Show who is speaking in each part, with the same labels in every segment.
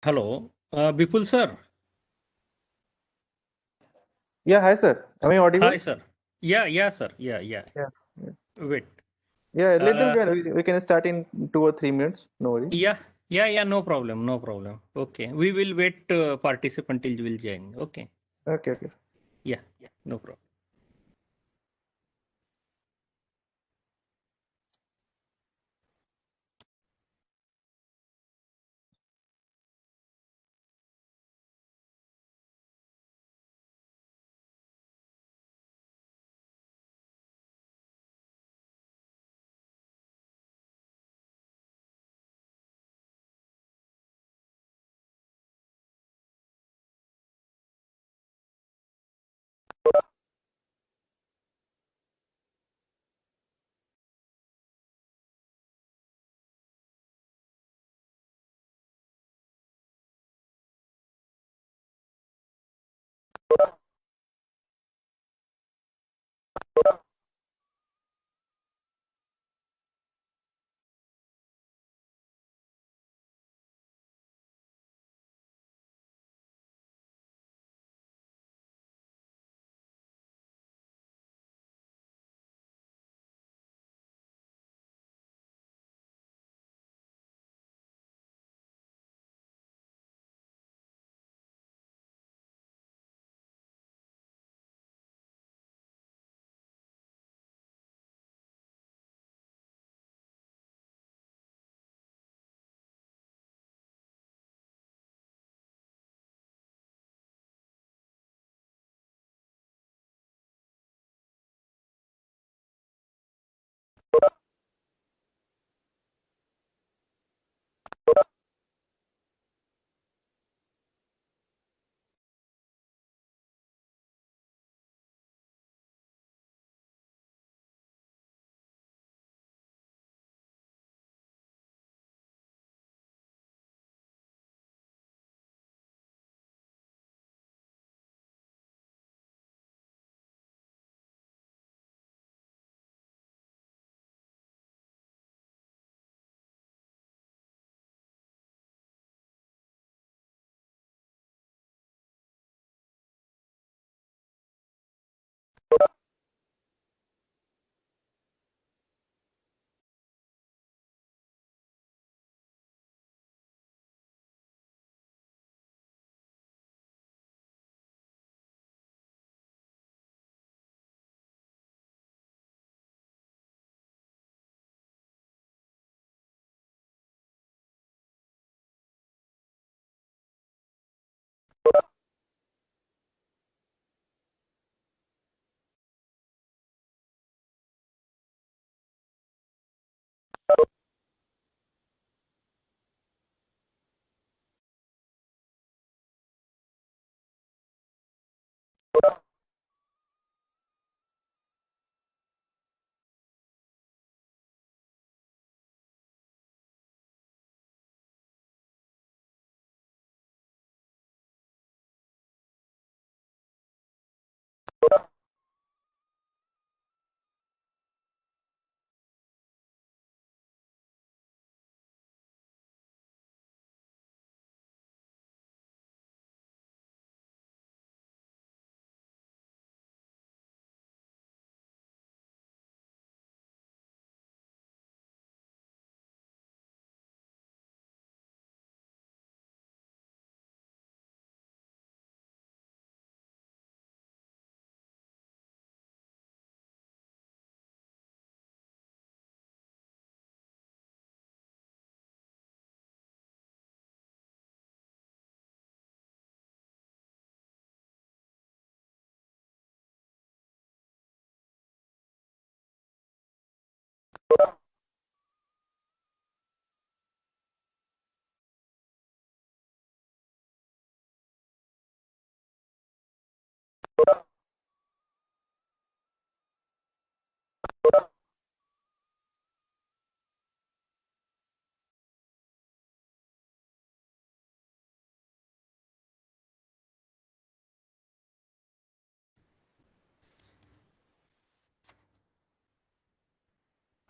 Speaker 1: Hello, Bipul sir.
Speaker 2: Yeah, hi sir. Am I
Speaker 1: Hi
Speaker 2: audible?
Speaker 1: sir. Yeah, sir. Yeah.
Speaker 2: Yeah. Yeah,
Speaker 1: Wait.
Speaker 2: yeah, let them
Speaker 1: Uh,
Speaker 2: join. We can start in 2 or 3 minutes. No worry.
Speaker 1: yeah, yeah. No problem. No problem. Okay, we will wait participant till will join. Okay.
Speaker 2: Okay, okay.
Speaker 1: Yeah. No problem.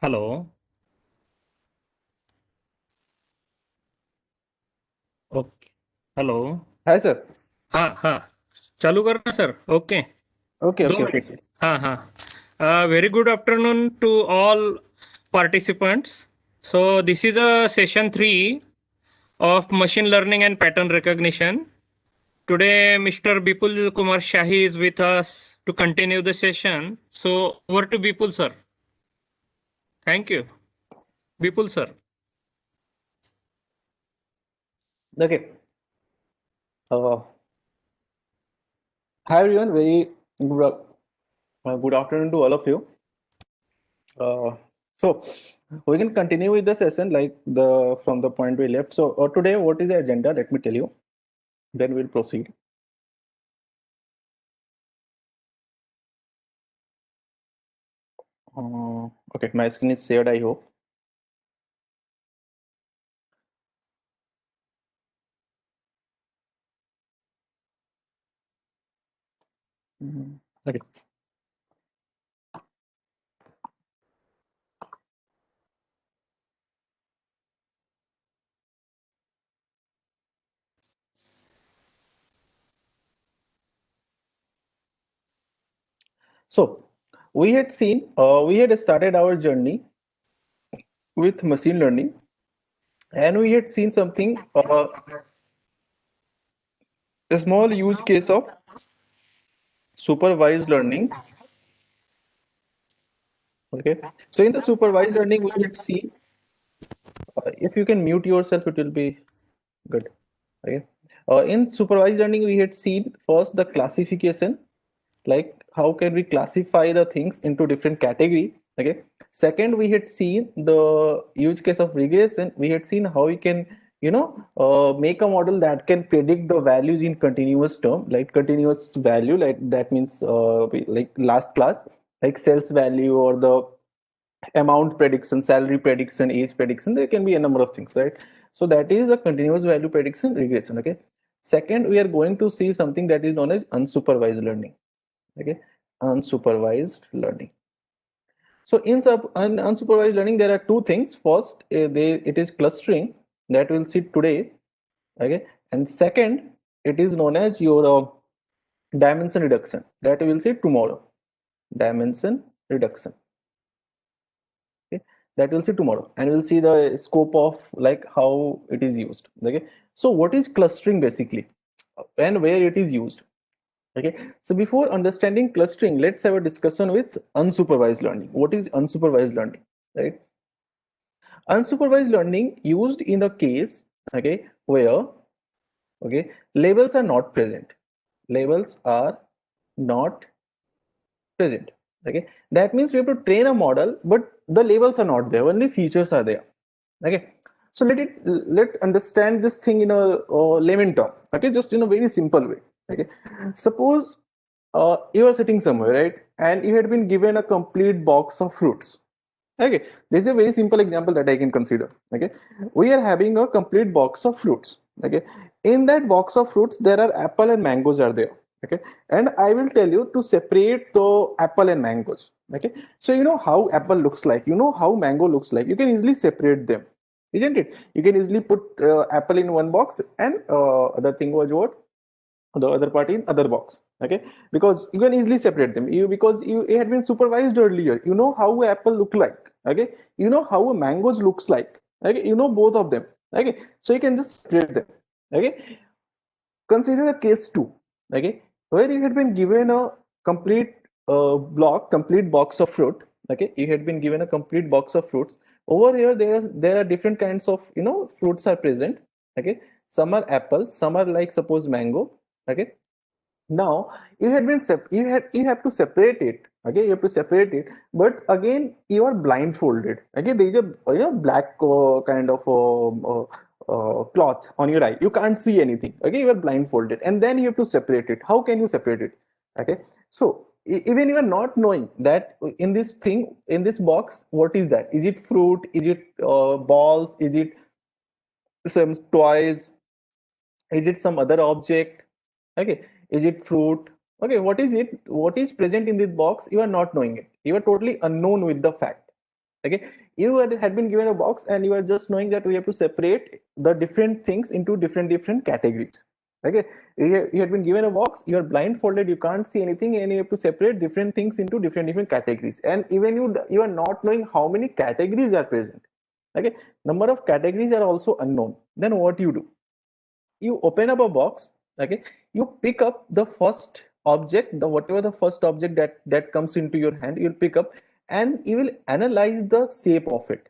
Speaker 1: Hello. Okay. Hello.
Speaker 2: Hi, sir.
Speaker 1: हाँ हाँ, चालू करना sir. Okay.
Speaker 2: Okay,
Speaker 1: दो
Speaker 2: okay, okay,
Speaker 1: minute.
Speaker 2: sir.
Speaker 1: हाँ हाँ. Very good afternoon to all participants. So this is a session 3 of machine learning and pattern recognition. Today Mr. Bipul Kumar Shahi is with us to continue the session. So over to Bipul sir. Thank you. Bipul sir.
Speaker 2: Okay. Uh, Hi, everyone. Very good afternoon to all of you. So we can continue with the session like the from the point we left. So today, what is the agenda? Let me tell you. Then we'll proceed. Okay, my screen is shared, I hope. Okay. So we had started our journey with machine learning, and we had seen something, a small use case of supervised learning. Okay. So in the supervised learning, we had seen, if you can mute yourself, it will be good. Okay. In supervised learning, we had seen first the classification, like how can we classify the things into different category. Okay. Second, we had seen the use case of regression. We had seen how we can, make a model that can predict the values in continuous term, like continuous value, like that means like last class, like sales value or the amount prediction, salary prediction, age prediction. There can be a number of things, right? So that is a continuous value prediction regression. Okay. Second, we are going to see something that is known as unsupervised learning. Okay. Unsupervised learning. So in unsupervised learning, there are two things. First, it is clustering that we'll see today. Okay. And second, it is known as your dimension reduction that we will see tomorrow. Dimension reduction. Okay, that we'll see tomorrow, and we'll see the scope of like how it is used. Okay, so what is clustering basically, and where it is used? Okay, so before understanding clustering, let's have a discussion with unsupervised learning. What is unsupervised learning, right? Unsupervised learning used in the case, okay, where, okay, labels are not present. Labels are not present. Okay, that means we have to train a model, but the labels are not there, only features are there. Okay, so let understand this thing in a layman term. Okay, just in a very simple way. Okay, suppose you are sitting somewhere, right, and you had been given a complete box of fruits. Okay, this is a very simple example that I can consider. Okay, we are having a complete box of fruits. Okay, in that box of fruits, there are apple and mangoes are there. Okay, and I will tell you to separate the apple and mangoes. Okay, so you know how apple looks like, you know how mango looks like. You can easily separate them, isn't it? You can easily put apple in one box, and other thing was what, the other part in other box. Okay, because you can easily separate them, because you it had been supervised earlier. You know how apple look like. Okay, you know how a mangoes looks like. Okay, you know both of them. Okay, so you can just separate them. Okay, consider a case 2. Okay, where you had been given a complete complete box of fruit. Okay, you had been given a complete box of fruits. Over here, there are different kinds of, fruits are present. Okay, some are apples, some are like suppose mango. Okay, now you had been you have to separate it. Okay, you have to separate it, but again you are blindfolded. Okay, there is a, black kind of cloth on your eye. You can't see anything. Okay, you are blindfolded, and then you have to separate it. How can you separate it? Okay, so even you are not knowing that in this thing, in this box, what is that? Is it fruit? Is it balls? Is it some toys? Is it some other object? Okay, is it fruit? Okay, what is it? What is present in this box? You are not knowing it. You are totally unknown with the fact. Okay, You had been given a box and you are just knowing that we have to separate the different things into different categories. Okay, you had been given a box, you are blindfolded, you can't see anything, and you have to separate different things into different categories. And even you are not knowing how many categories are present. Okay, number of categories are also unknown. Then what you do? You open up a box. Okay, you pick up the first object, the whatever the first object that comes into your hand, you'll pick up, and you will analyze the shape of it.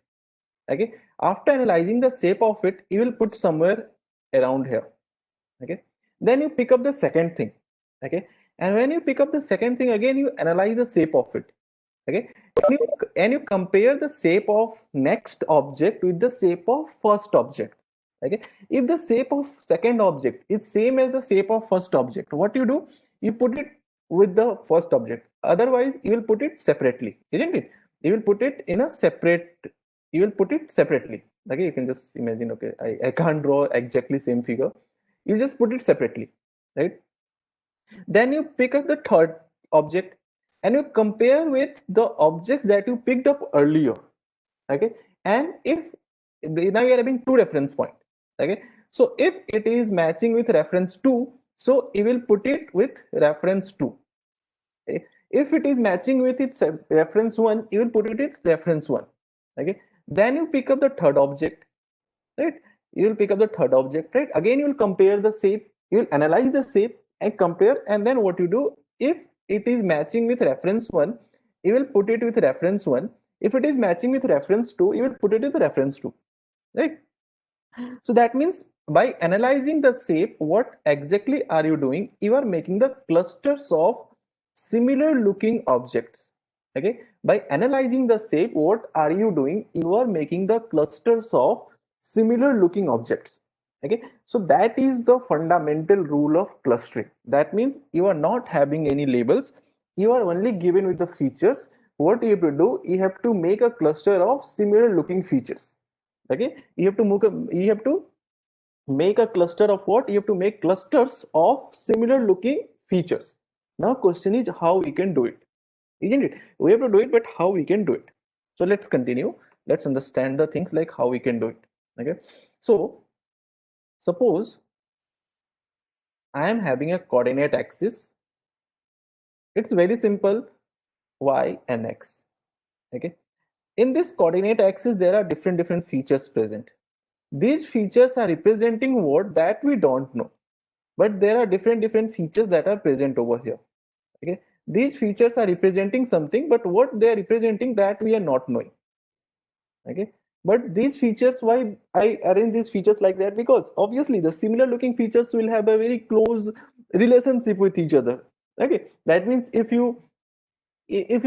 Speaker 2: Okay, after analyzing the shape of it, you will put somewhere around here. Okay, then you pick up the second thing. Okay, and when you pick up the second thing, again you analyze the shape of it. Okay, and you compare the shape of next object with the shape of first object. Okay, if the shape of second object is same as the shape of first object, what you do? You put it with the first object. Otherwise you will put it separately, isn't it? You will put it in a separate, you will put it separately. Okay, you can just imagine. Okay, I can't draw exactly same figure. You just put it separately, right? Then you pick up the third object and you compare with the objects that you picked up earlier. Okay, and if now you are having two reference point. Okay, so if it is matching with reference 2, so you will put it with reference 2. Okay? If it is matching with its reference 1, you will put it with reference 1. Okay, then you pick up the third object, right? You will pick up the third object, right? Again you will compare the shape, you will analyze the shape and compare, and then what you do, if it is matching with reference 1, you will put it with reference 1. If it is matching with reference 2, you will put it with reference 2, right? So that means by analyzing the shape, what exactly are you doing? You are making the clusters of similar looking objects. Okay, by analyzing the shape, what are you doing? You are making the clusters of similar looking objects. Okay, so that is the fundamental rule of clustering. That means you are not having any labels, you are only given with the features. What you have to do, you have to make a cluster of similar looking features. Okay, you have to make a cluster of what? You have to make clusters of similar looking features. Now question is how we can do it, isn't it? We have to do it, but how we can do it? So let's continue. Let's understand the things like how we can do it. Okay, so suppose I am having a coordinate axis. It's very simple, y and x. Okay, in this coordinate axis there are different features present. These features are representing what? That we don't know, but there are different features that are present over here. Okay, these features are representing something, but what they are representing, that we are not knowing. Okay, but these features, why I arrange these features like that? Because obviously the similar looking features will have a very close relationship with each other. Okay, that means if you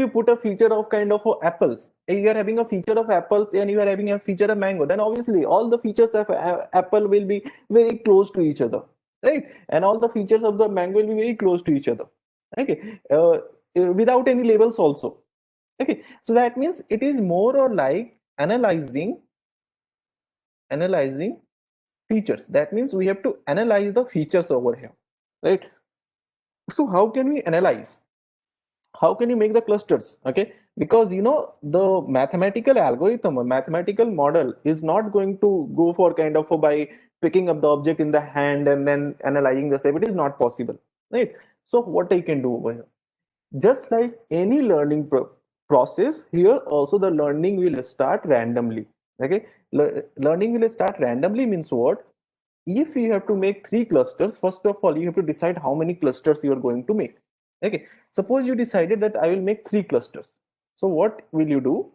Speaker 2: put a feature of kind of apples, you are having a feature of apples and you are having a feature of mango, then obviously all the features of apple will be very close to each other, right? And all the features of the mango will be very close to each other. Okay, without any labels also. Okay, so that means it is more or like analyzing features. That means we have to analyze the features over here, right? So how can we analyze? How can you make the clusters? Okay, because the mathematical algorithm or mathematical model is not going to go for kind of by picking up the object in the hand and then analyzing the shape. It is not possible, right? So what I can do over here, just like any learning process, here also the learning will start randomly. Okay, learning will start randomly means what? If you have to make three clusters, first of all you have to decide how many clusters you are going to make. Okay, suppose you decided that I will make three clusters. So what will you do?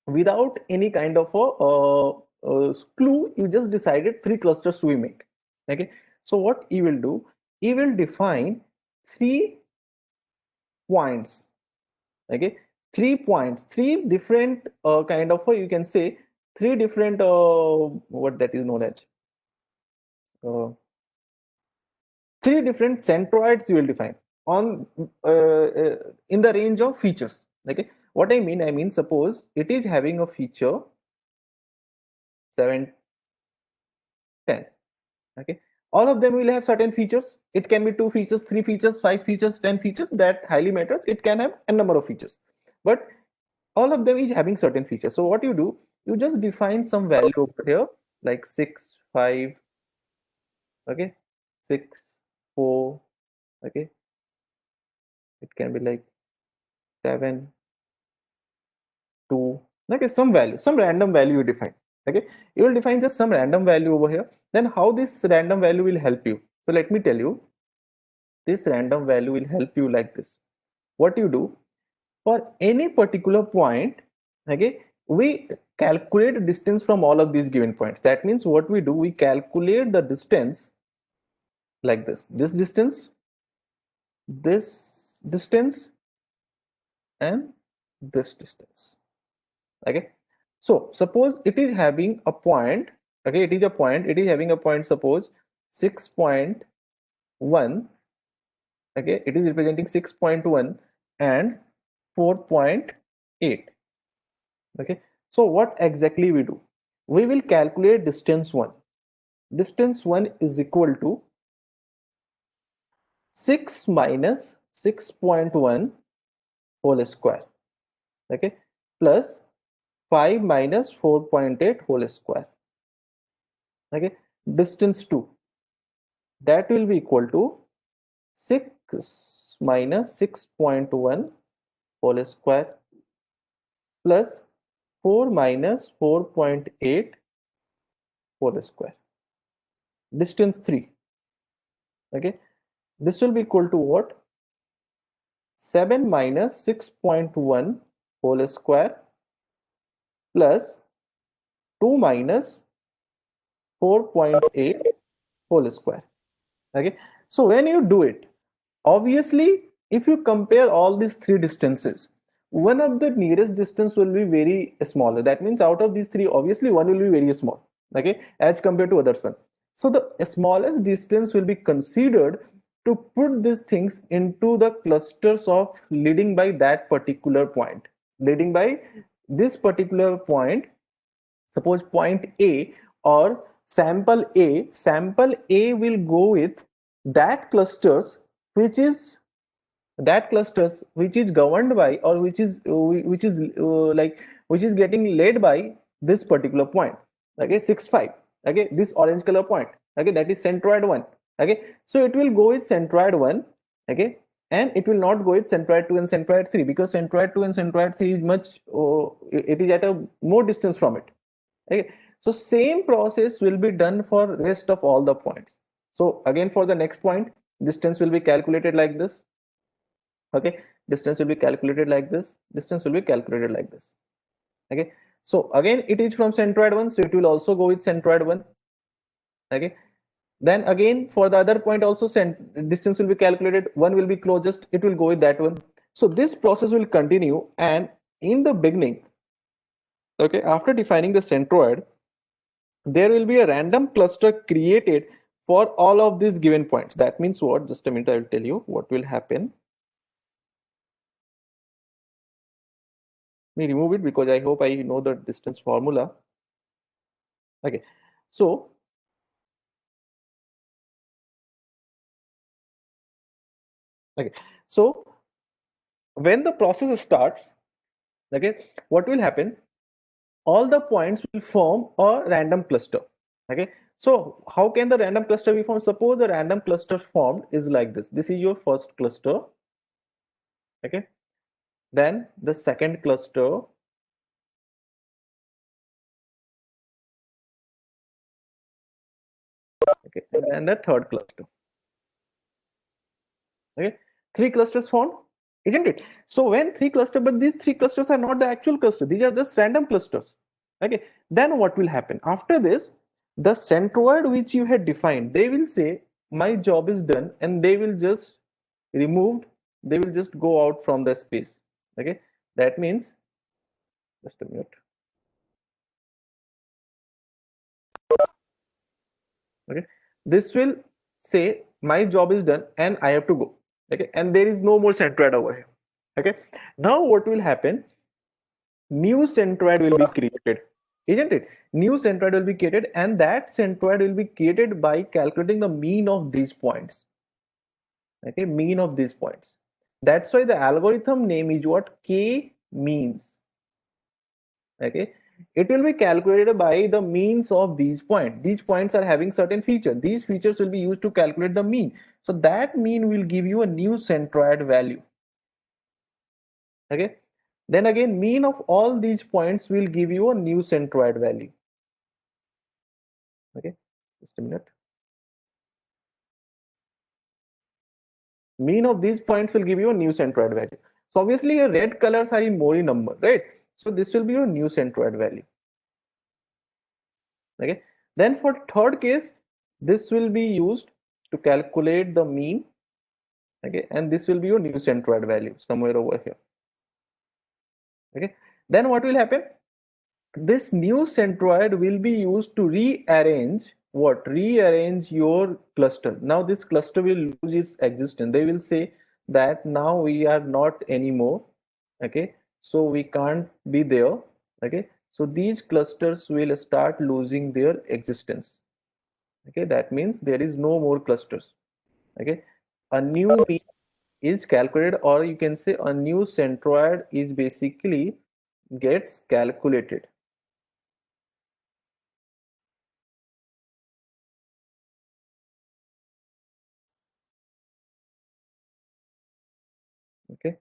Speaker 2: Without any kind of clue, you just decided three clusters to be made. Okay, so what you will do, you will define 3 points. Okay, 3 points, three different kind of you can say three different what that is known as uh, three different centroids you will define on in the range of features. Okay, what I mean, suppose it is having a feature 7, 10. Okay, all of them will have certain features. It can be 2 features, 3 features, 5 features, 10 features. That highly matters. It can have a number of features, but all of them is having certain features. So what you do, you just define some value over here, like 6, 5, okay, 6, 4, okay, it can be like 7, 2, okay, some value, some random value you define. Okay, you will define just some random value over here. Then how this random value will help you? So let me tell you, this random value will help you like this. What you do, for any particular point, okay, we calculate distance from all of these given points. That means what we do, we calculate the distance like this distance, this distance, and this distance. Okay, so suppose it is having a point, okay, it is a point, it is having a point, suppose 6.1, okay, it is representing 6.1 and 4.8. Okay, so what exactly we do, we will calculate distance 1. Distance 1 is equal to 6 minus 6.1 whole square, okay, plus 5 minus 4.8 whole square. Okay, distance 2, that will be equal to 6 minus 6.1 whole square plus 4 minus 4.8 whole square. Distance 3, okay, this will be equal to what, 7 minus 6.1 whole square plus 2 minus 4.8 whole square. Okay, so when you do it, obviously if you compare all these three distances, one of the nearest distance will be very smaller. That means out of these three, obviously one will be very small, okay, as compared to others one. So the smallest distance will be considered to put these things into the clusters of leading by that particular point, leading by this particular point. Suppose point A or sample A will go with that clusters which is governed by, or which is getting led by this particular point, okay, 6, 5, okay, this orange color point, okay, that is centroid 1, okay, so it will go with centroid 1, okay, and it will not go with centroid 2 and centroid 3, because centroid 2 and centroid 3 is much, it is at a more distance from it. Okay, so same process will be done for rest of all the points. So again, for the next point, distance will be calculated like this. Okay, distance will be calculated like this, distance will be calculated like this. Okay, so again it is from centroid 1, so it will also go with centroid 1. Okay, then again for the other point also distance will be calculated, one will be closest, it will go with that one. So this process will continue, and in the beginning, okay, after defining the centroid, there will be a random cluster created for all of these given points. That means what, just a minute, I will tell you what will happen. Let me remove it because I hope I know the distance formula. Okay, so okay, so when the process starts, okay, what will happen, all the points will form a random cluster. Okay, so how can the random cluster be formed? Suppose the random cluster formed is like this is your first cluster, okay, then the second cluster, okay, and then the third cluster. Okay, three clusters formed, isn't it? So when three clusters, but these three clusters are not the actual cluster, these are just random clusters. Okay, then what will happen after this, the centroid which you had defined, they will say my job is done, and they will just removed, they will just go out from the space. Okay, that means, just a minute, okay, this will say my job is done and I have to go. Okay, and there is no more centroid over here. Okay, now what will happen, new centroid will be created, isn't it? New centroid will be created, and that centroid will be created by calculating the mean of these points. Okay, mean of these points. That's why the algorithm name is what, k means. Okay, it will be calculated by the means of these points. These points are having certain features. These features will be used to calculate the mean. So that mean will give you a new centroid value. Okay, then again mean of all these points will give you a new centroid value. Okay, just a minute. Mean of these points will give you a new centroid value. So obviously your red colors are in Mori number, right? So this will be your new centroid value. Okay, then for third case, this will be used to calculate the mean. Okay, and this will be your new centroid value somewhere over here. Okay, then what will happen? This new centroid will be used to rearrange what? Rearrange your cluster. Now this cluster will lose its existence. They will say that now we are not anymore. Okay, so we can't be there. Okay, so these clusters will start losing their existence. Okay, that means there is no more clusters. Okay, a new mean is calculated, or you can say a new centroid is basically gets calculated. Okay,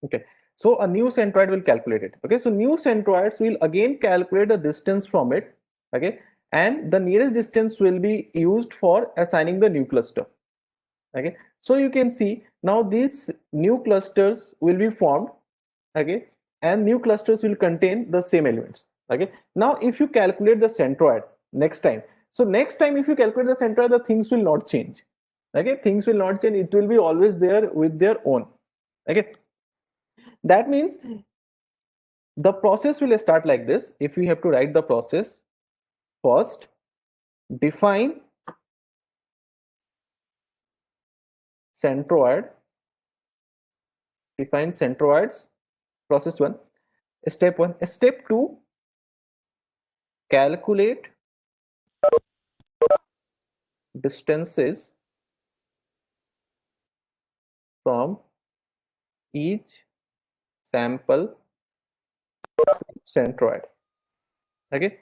Speaker 2: okay, so a new centroid will calculate it. Okay, so new centroids will again calculate the distance from it. Okay, and the nearest distance will be used for assigning the new cluster. Okay, so you can see now these new clusters will be formed. Okay, and new clusters will contain the same elements. Okay, now if you calculate the centroid next time, so next time if you calculate the centroid, the things will not change. Okay, things will not change, it will be always there with their own. Okay, that means the process will start like this. If we have to write the process, first define centroid, define centroids, process 1, step 1. Step 2, calculate distances from each sample centroid. Okay,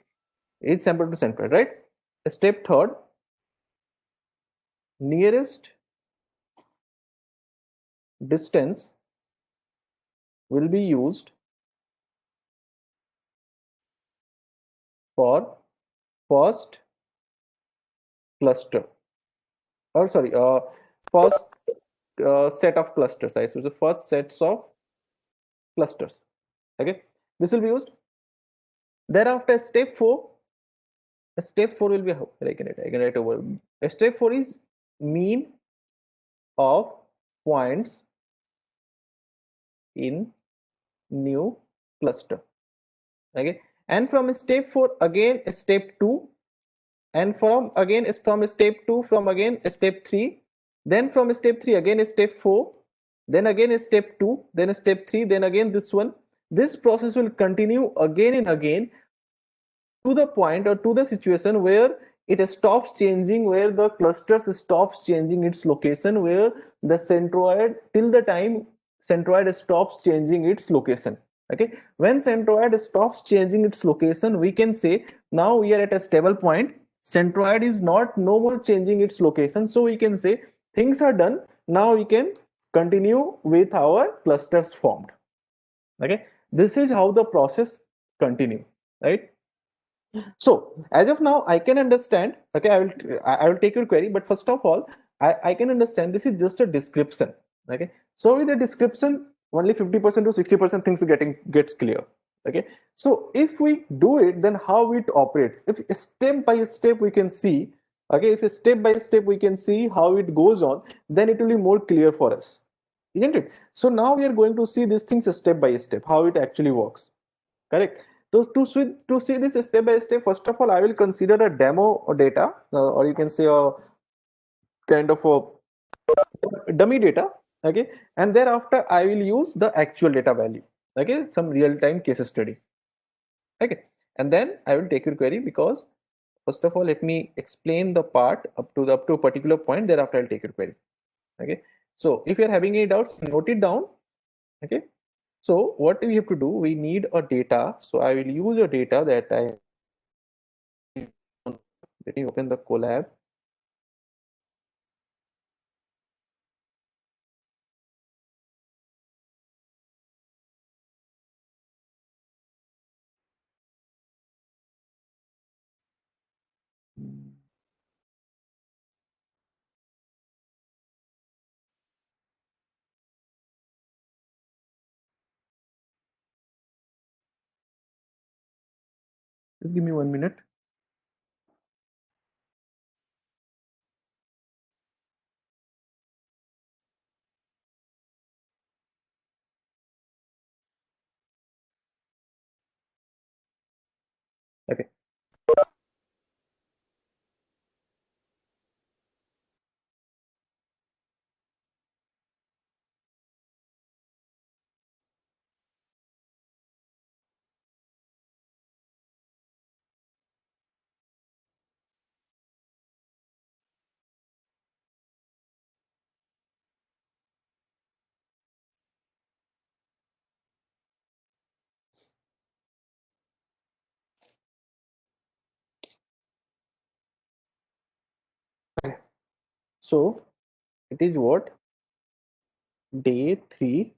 Speaker 2: each sample to centroid, right? Step 3, nearest distance will be used for first cluster, or sorry, first set of clusters. I so the first sets of clusters. Okay, this will be used. Thereafter, step 4 will be how I can write over. Step 4 is mean of points in new cluster. Okay, and from step 4 again step 2, and from step 2 from again step 3, then from step 3 again step 4, then again step 2, then step 3, then again this one. This process will continue again and again to the point or to the situation where it stops changing, where the clusters stops changing its location, where the centroid till the time centroid stops changing its location. Okay, when centroid stops changing its location, we can say now we are at a stable point. Centroid is not no more changing its location, so we can say things are done. Now we can continue with our clusters formed. Okay, this is how the process continue, right? So as of now, I can understand. Okay, I will take your query, but first of all, I can understand this is just a description. Okay, so with the description, only 50% to 60% things gets clear. Okay, so if we do it, then how it operates? If step by step we can see. Okay, if step by step we can see how it goes on, then it will be more clear for us, isn't it? So now we are going to see these things step by step, how it actually works. Correct. So to see this step by step, first of all, I will consider a demo or data, or you can say a kind of a dummy data. Okay, and thereafter I will use the actual data value. okay, some real-time case study. Okay, and then I will take your query, because first of all, let me explain the part up to a particular point. Thereafter, I'll take your query. Okay, so if you're having any doubts, note it down. Okay, so what we have to do, we need a data. So I will use a data that I, let me open the collab. Just give me 1 minute. Okay. So it is what? Day 3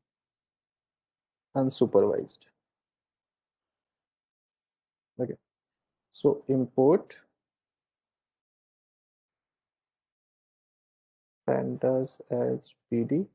Speaker 2: unsupervised. Okay. So import pandas as PD.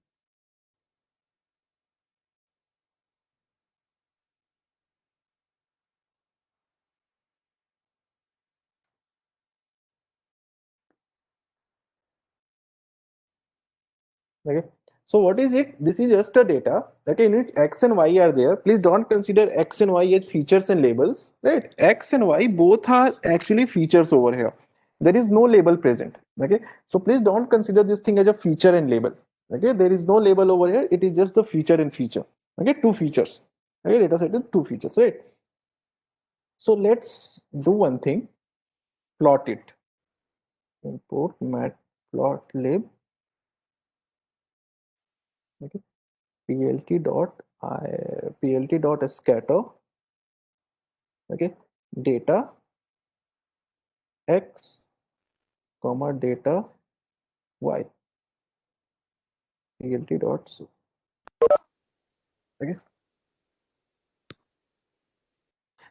Speaker 2: Okay, so what is it? This is just a data, okay, in which x and y are there. Please don't consider x and y as features and labels, right? X and y both are actually features over here. There is no label present. Okay, so please don't consider this thing as a feature and label. Okay, there is no label over here. It is just the feature and feature. Okay, two features. Okay, data set is two features, right? So let's do one thing. Plot it. Import matplotlib. Okay, plt dot scatter. Okay, data x comma data y, plt dot so. Okay,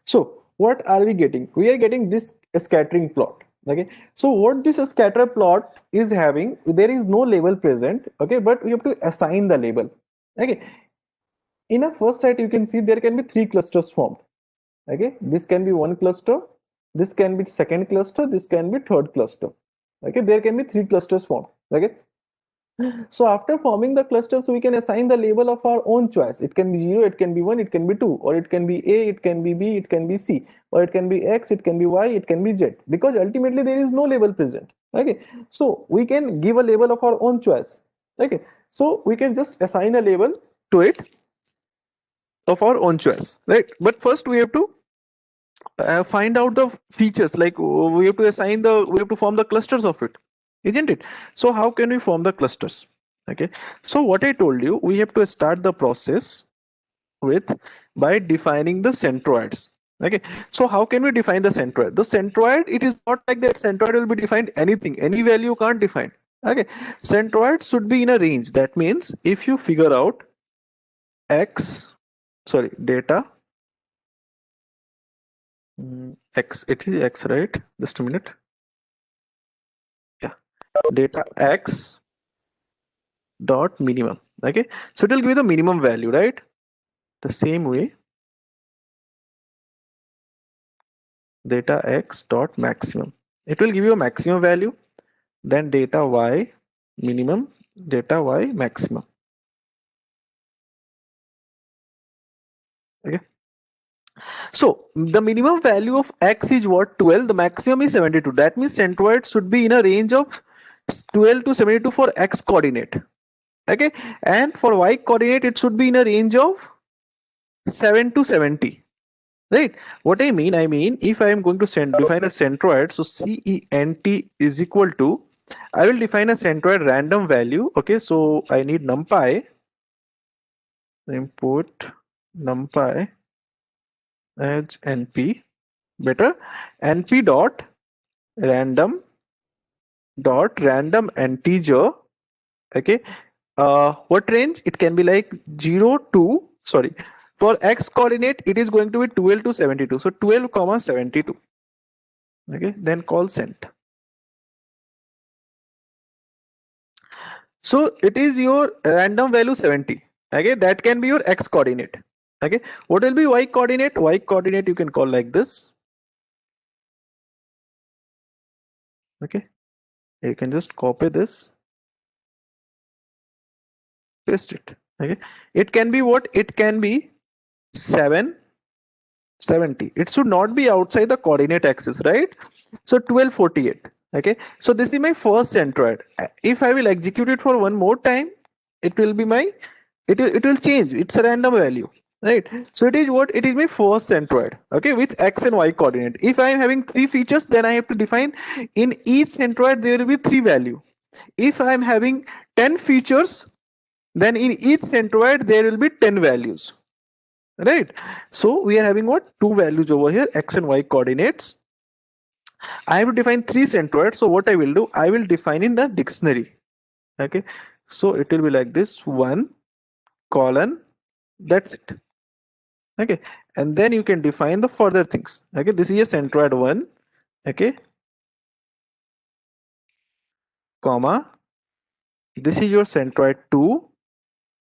Speaker 2: so what are we getting? We are getting this scattering plot. Okay, so what this scatter plot is having, there is no label present. Okay, but we have to assign the label. Okay, in a first set you can see there can be 3 clusters formed. Okay, this can be one cluster, this can be second cluster, this can be third cluster. Okay, there can be 3 clusters formed. Okay, so after forming the clusters, we can assign the label of our own choice. It can be 0, it can be 1, it can be 2, or it can be A, it can be B, it can be C, or it can be X, it can be Y, it can be Z, because ultimately there is no label present. Okay, so we can give a label of our own choice. Okay, so we can just assign a label to it of our own choice, right? But first we have to find out the features, like we have to assign we have to form the clusters of it, isn't it? So how can we form the clusters? Okay, so what I told you, we have to start the process with by defining the centroids. Okay, so how can we define the centroid? The centroid, it is not like that centroid will be defined anything, any value you can't define. Okay, centroid should be in a range. That means if you figure out x, sorry, data x, it is x, right? Just a minute. Yeah, data x dot minimum. Okay, so it will give you the minimum value, right? The same way, data x dot maximum, it will give you a maximum value, then data y minimum, data y maximum. Okay, so the minimum value of x is what? 12. The maximum is 72. That means centroid should be in a range of 12 to 72 for x coordinate. Okay, and for y coordinate it should be in a range of 7 to 70. Right? What I mean, if I am going to define a centroid, so CENT is equal to, I will define a centroid random value. Okay, so I need numpy, input numpy as np, better, np dot random integer. Okay, what range? It can be like 0 to, sorry, for x coordinate it is going to be 12 to 72, so 12 comma 72. Okay, then call sent. So it is your random value 70. Okay, that can be your x coordinate. Okay, what will be y coordinate? Y coordinate you can call like this. Okay, you can just copy this, paste it. Okay, it can be what? It can be 7, 70. It should not be outside the coordinate axis, right? So 1248. Okay, so this is my first centroid. If I will execute it for one more time, it will be my, it will change. It's a random value, right? So it is what? It is my first centroid. Okay, with x and y coordinate. If I am having three features, then I have to define in each centroid there will be three value. If I am having 10 features, then in each centroid there will be 10 values, right? So we are having what? Two values over here, x and y coordinates. I have to define three centroids. So what I will do, I will define in the dictionary. Okay, so it will be like this: one colon, that's it. Okay, and then you can define the further things. Okay, this is a centroid one. Okay, comma, this is your centroid two,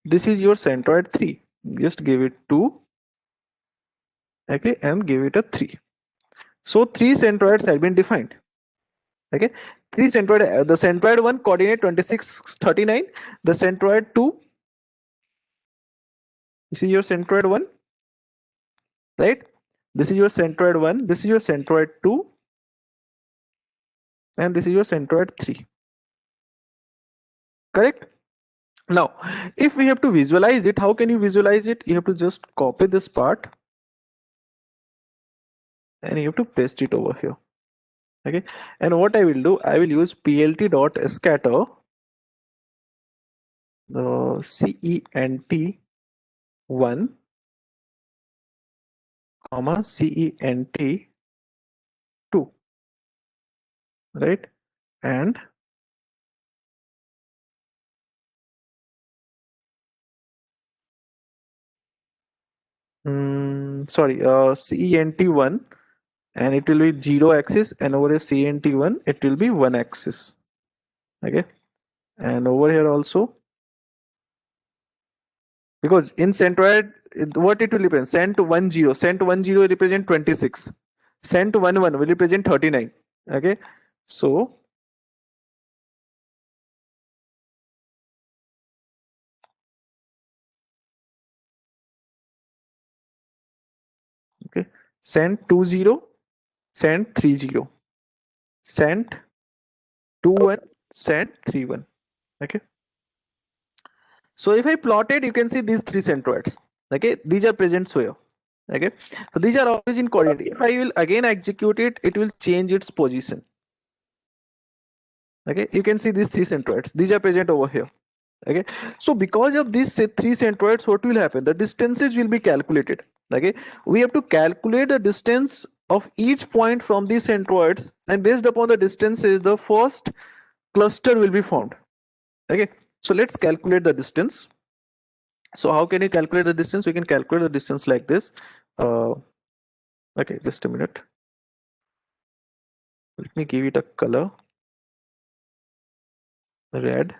Speaker 2: this is your centroid three. Just give it two. Okay, and give it a three. So three centroids have been defined. Okay, three centroid, the centroid one coordinate 26 39, the centroid two, this is your centroid one, right? This is your centroid one, this is your centroid two, and this is your centroid three. Correct? Now, if we have to visualize it, how can you visualize it? You have to just copy this part and you have to paste it over here. Okay, and what I will do, I will use plt dot scatter cent one comma cent two, right? And sorry, cent1, and it will be 0 axis, and over a cent1 it will be 1 axis. Okay, and over here also, because in centroid what it will represent, cent10 represent 26, cent11 will represent 39. Okay, so okay, cent20, cent30, cent21, cent31. Okay, so if I plot it, you can see these three centroids. Okay, these are present here. Okay, so these are always in coordinate. If I will again execute it, it will change its position. Okay, you can see these three centroids, these are present over here. Okay, so because of these three centroids, what will happen? The distances will be calculated. Okay, we have to calculate the distance of each point from these centroids, and based upon the distances, the first cluster will be formed. Okay, so let's calculate the distance. So how can you calculate the distance? We can calculate the distance like this. Okay, just a minute. Let me give it a color. Red.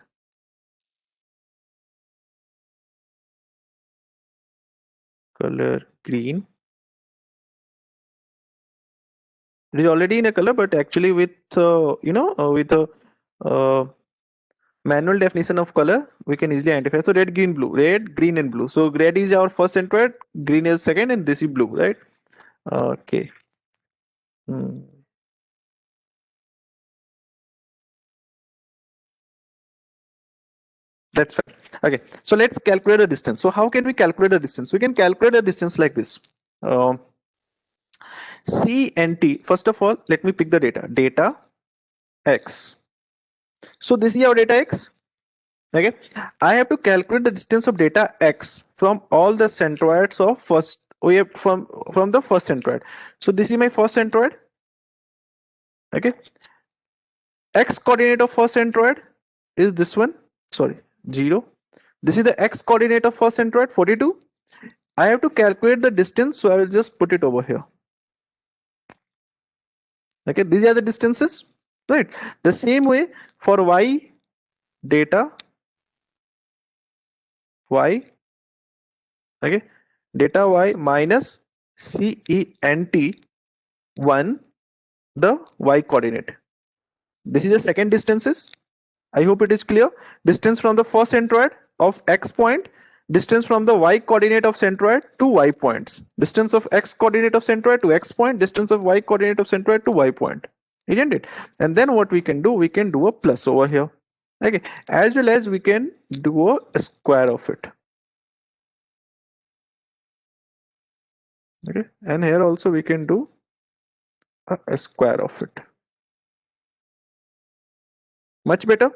Speaker 2: Color green. It is already in a color, but actually with with a uh, manual definition of color, we can easily identify. So red, green, blue, red, green, and blue. So red is our first centroid, green is second, and this is blue, right? Okay. Hmm. That's fine. Okay, so let's calculate the distance. So how can we calculate the distance? We can calculate the distance like this. Um, C and T. First of all, let me pick the data. Data X. So this is our data X. Okay, I have to calculate the distance of data X from all the centroids of first. We have from the first centroid. So this is my first centroid. Okay, X coordinate of first centroid is this one. Sorry, 0. This is the X coordinate of first centroid, 42. I have to calculate the distance, so I will just put it over here. Okay, these are the distances, right? The same way for Y data Y, okay, data Y minus CENT1, the Y coordinate. This is the second distances. I hope it is clear. Distance from the first centroid of X point, distance from the Y coordinate of centroid to Y points, distance of X coordinate of centroid to X point, distance of Y coordinate of centroid to Y point, isn't it? And then what we can do a plus over here. Okay, as well as we can do a square of it. Okay, and here also we can do a square of it. Much better.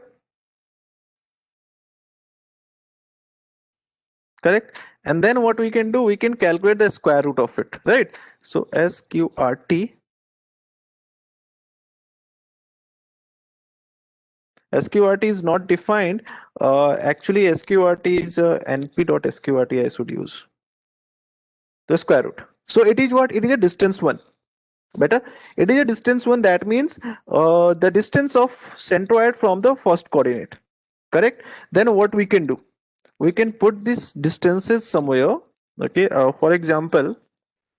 Speaker 2: Correct. And then what we can do, we can calculate the square root of it, right? So SQRT is not defined. Actually, SQRT is np.sqrt. I should use the square root. So it is what? It is a distance one. Better. It is a distance one. That means the distance of centroid from the first coordinate. Correct. Then what we can do? We can put these distances somewhere. Okay. For example.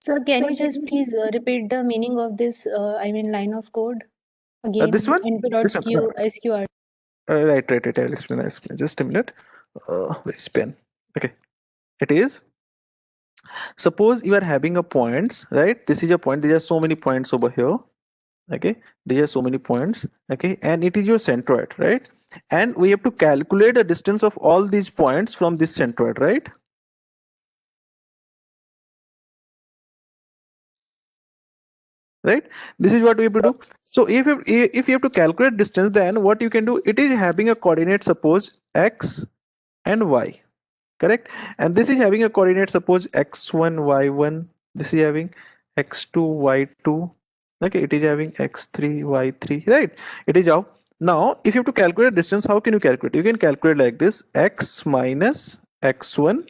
Speaker 3: So can you just please repeat the meaning of this, line of code again?
Speaker 2: This one. This one.
Speaker 3: np.sqrt.
Speaker 2: Right. I'll explain. Just a minute. Where's pen? Okay. It is. Suppose you are having a points, right? This is a point. There are so many points over here. Okay. There are so many points. Okay. And it is your centroid, right? And we have to calculate the distance of all these points from this centroid, right? Right. This is what we have to do. So if you have to calculate distance, then what you can do? It is having a coordinate. Suppose X and Y. Correct. And this is having a coordinate, suppose x1 y1, this is having x2 y2. Okay, it is having x3 y3, right? It is how. Now if you have to calculate distance, how can you calculate? You can calculate like this: x minus x1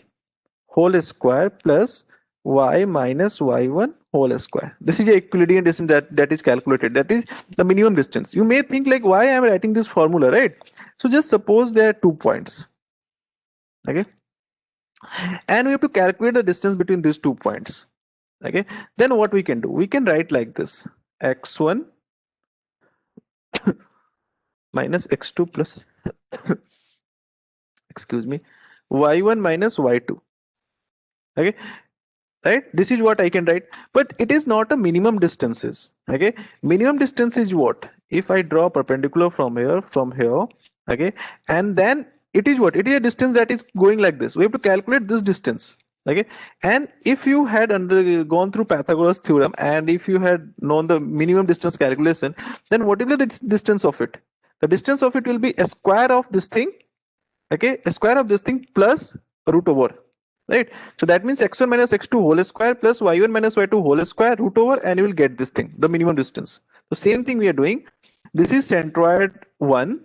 Speaker 2: whole square plus y minus y1 whole square. This is the Euclidean distance that is calculated. That is the minimum distance. You may think like, why I am writing this formula, right? So just suppose there are 2 points. Okay, and we have to calculate the distance between these 2 points. Okay, then what we can do? We can write like this: x1 minus x2 plus excuse me, y1 minus y2. Okay, right? This is what I can write, but it is not a minimum distances. Okay, minimum distance is what? If I draw perpendicular from here, okay, and then it is what? It is a distance that is going like this. We have to calculate this distance. Okay, and if you had gone through Pythagoras theorem, and if you had known the minimum distance calculation, then what is the distance of it? The distance of it will be a square of this thing. Okay, a square of this thing plus root over. Right, so that means x1 minus x2 whole square plus y1 minus y2 whole square root over, and you will get this thing, the minimum distance. The same thing we are doing. This is centroid 1,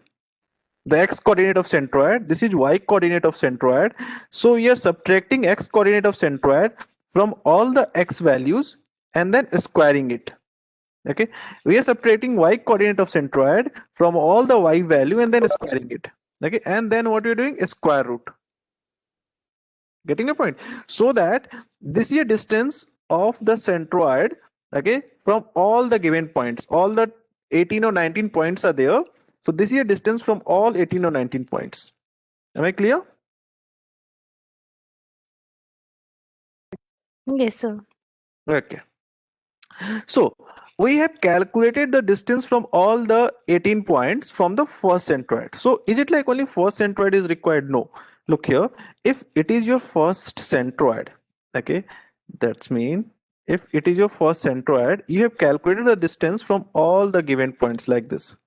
Speaker 2: the x coordinate of centroid. This is y coordinate of centroid. So we are subtracting x coordinate of centroid from all the x values and then squaring it. Okay, we are subtracting y coordinate of centroid from all the y value and then squaring it. Okay, and then what you're doing is square root. Getting a point? So that this is a distance of the centroid, okay, from all the given points. All the 18 or 19 points are there. So this is a distance from all 18 or 19 points. Am I clear?
Speaker 3: Yes, sir.
Speaker 2: Okay. So we have calculated the distance from all the 18 points from the first centroid. So is it like only first centroid is required? No. Look here, if it is your first centroid, okay, that's mean if it is your first centroid, you have calculated the distance from all the given points like this.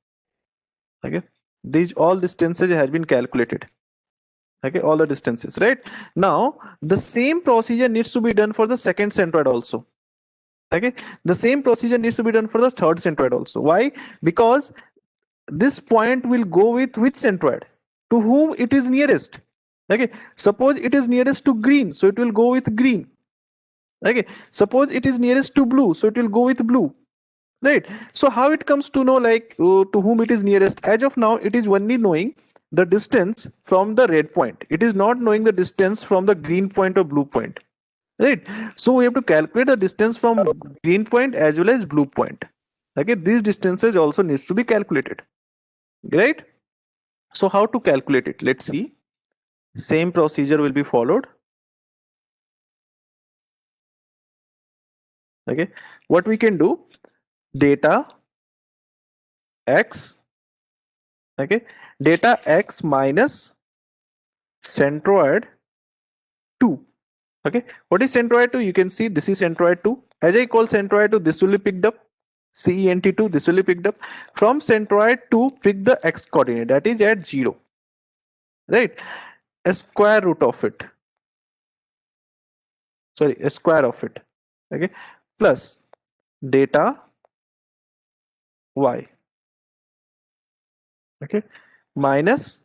Speaker 2: Okay, these all distances has been calculated. Okay, all the distances, right? Now the same procedure needs to be done for the second centroid also. Okay, the same procedure needs to be done for the third centroid also. Why? Because this point will go with which centroid, to whom it is nearest. Okay, suppose it is nearest to green, so it will go with green. Okay, suppose it is nearest to blue, so it will go with blue, right? So how it comes to know like to whom it is nearest? As of now, it is only knowing the distance from the red point. It is not knowing the distance from the green point or blue point, right? So we have to calculate the distance from green point as well as blue point. Okay, these distances also needs to be calculated, right? So how to calculate it? Let's see. Same procedure will be followed. Okay, what we can do, data x, okay, data x minus centroid 2. Okay, what is centroid 2? You can see this is centroid 2. As I call centroid 2, this will be picked up. CENT2, this will be picked up. From centroid 2, pick the x coordinate, that is at 0. Right? A square root of it. Sorry, a square of it. Okay, plus data y. Okay, minus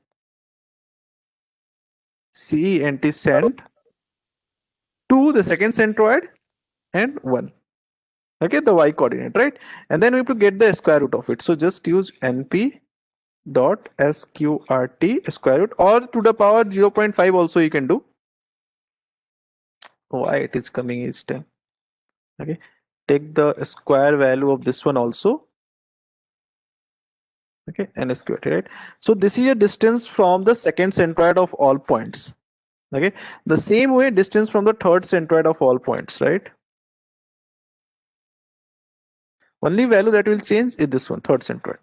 Speaker 2: CENT cent to the second centroid and 1. Okay, the y coordinate, right? And then we have to get the square root of it. So just use np dot sqrt square root, or to the power 0.5 also you can do. Why it is coming each time? Okay, take the square value of this one also. Okay, and sqrt, right? So this is a distance from the second centroid of all points. Okay, the same way distance from the third centroid of all points, right? Only value that will change is this one, third centroid.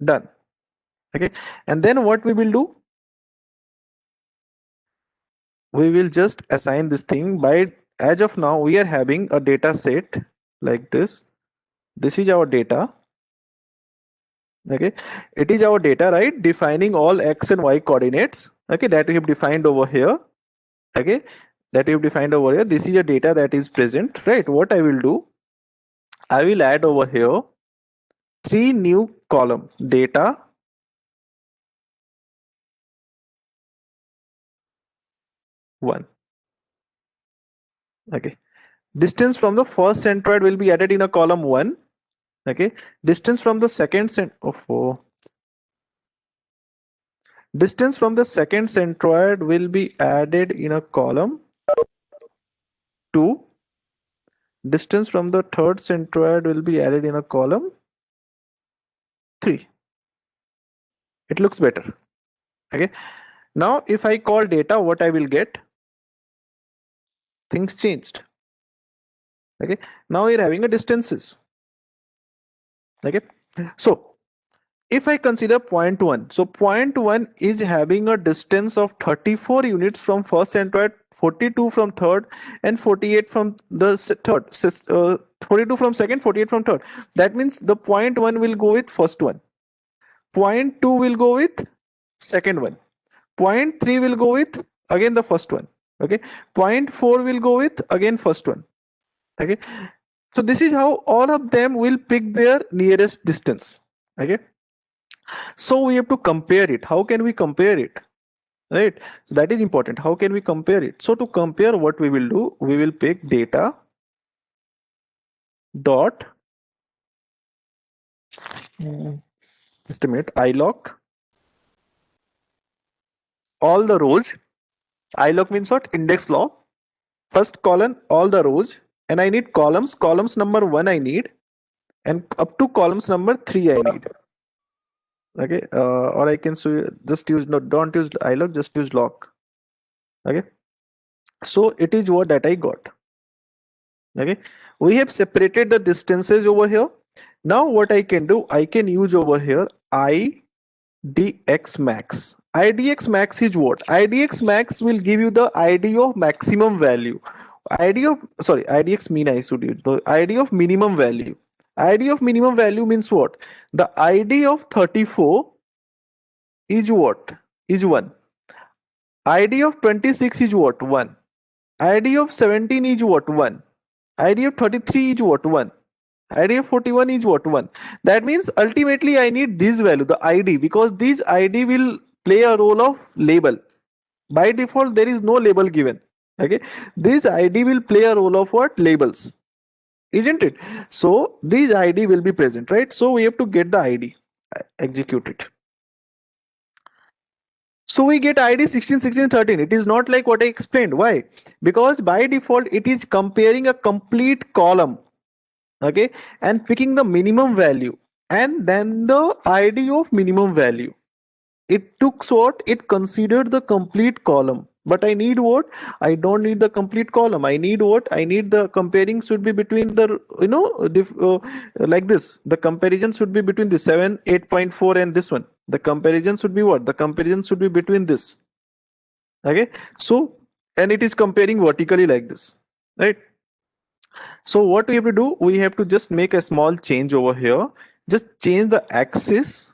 Speaker 2: Done. Okay, and then what we will do, we will just assign this thing by, as of now we are having a data set like this. This is our data. Okay, it is our data, right? Defining all x and y coordinates. Okay, that we have defined over here. Okay, that we have defined over here. This is a data that is present, right? What I will do, I will add over here 3 new column, data, one. Okay, distance from the first centroid will be added in a column 1. Okay, distance from the second distance from the second centroid will be added in a column 2. Distance from the third centroid will be added in a column 3. It looks better. Okay, now if I call data, what I will get? Things changed. Okay, now we're having a distances. Okay, so if I consider point 1, so point 1 is having a distance of 34 units from first centroid, 42 from third, and 48 from the third. 42 from second, 48 from third. That means the point 1 will go with first one. Point 2 will go with second one. Point 3 will go with again the first one. Okay, point 4 will go with again first one. Okay, so this is how all of them will pick their nearest distance. Okay, so we have to compare it. How can we compare it? Right, so that is important. How can we compare it? So to compare, what we will do, we will pick data dot estimate ilog all the rows. Ilog means what? Index law. First column, all the rows, and I need columns. Columns number 1 I need, and up to columns number 3 I need. Okay, or I can just use, no, don't use ilog, just use log. Okay, so it is what that I got. Okay, we have separated the distances over here. Now what I can do, I can use over here IDX max. IDX max is what? IDX max will give you the ID of maximum value. ID of, sorry, IDX mean I should use the ID of minimum value. ID of minimum value means what? The ID of 34 is what? Is 1. ID of 26 is what? 1. ID of 17 is what? 1. ID of 33 is what? 1. ID of 41 is what? 1. That means ultimately I need this value, the ID, because this ID will play a role of label. By default, there is no label given. Okay, this ID will play a role of what? Labels, isn't it? So this ID will be present, right? So we have to get the ID, execute it. So we get ID 16, 16, 13. It is not like what I explained. Why? Because by default, it is comparing a complete column, okay, and picking the minimum value and then the ID of minimum value. It took what? It considered the complete column. But I need what? I don't need the complete column. I need what? I need the comparing should be between the, like this. The comparison should be between the 7, 8.4 and this one. The comparison should be what? The comparison should be between this. Okay. So, and it is comparing vertically like this, right? So what we have to do? We have to just make a small change over here. Just change the axis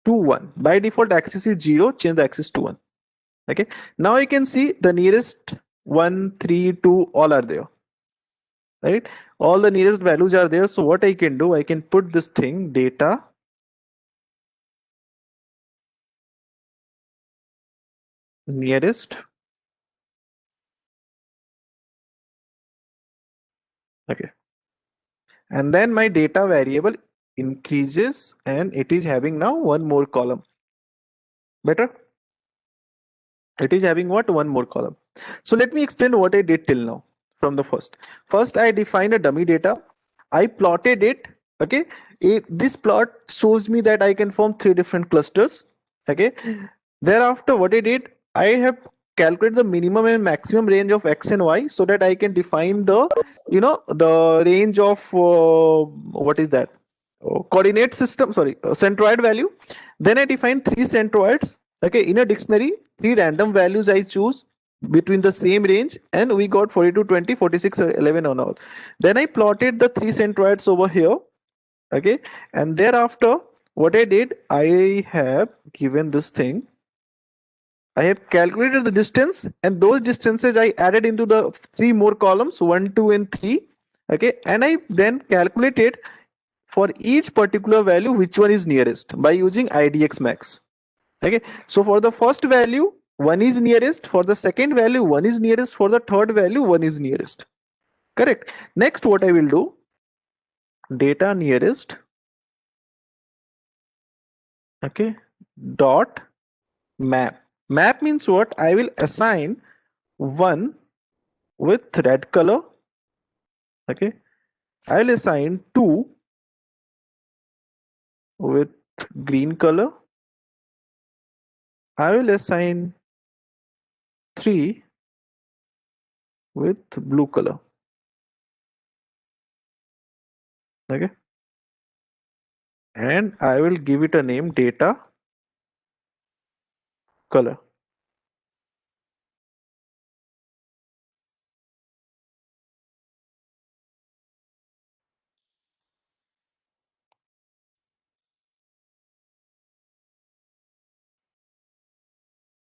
Speaker 2: to 1. By default, axis is 0. Change the axis to 1. Okay. Now you can see the nearest 1, 3, 2, all are there. Right. All the nearest values are there. So what I can do, I can put this thing data nearest. Okay. And then my data variable increases and it is having now one more column. Better? It is having what? One more column. So let me explain what I did till now from the first. First, I defined a dummy data. I plotted it. Okay. This plot shows me that I can form 3 different clusters. Okay. Thereafter, what I did, I have calculated the minimum and maximum range of x and y so that I can define the, the range of what is that? Coordinate system, sorry, centroid value. Then I define 3 centroids. Okay, in a dictionary, 3 random values I choose between the same range, and we got 42, 20, 46, 11 on all. Then I plotted the 3 centroids over here. Okay, and thereafter, what I did, I have given this thing. I have calculated the distance, and those distances I added into the 3 more columns, 1, 2, and 3. Okay, and I then calculated for each particular value which one is nearest by using IDX max. Okay, so for the first value, one is nearest. For the second value, one is nearest. For the third value, one is nearest. Correct. Next, what I will do, data nearest. Okay, dot map. Map means what? I will assign one with red color. Okay, I will assign two with green color. I will assign three with blue color. Okay, and I will give it a name data color.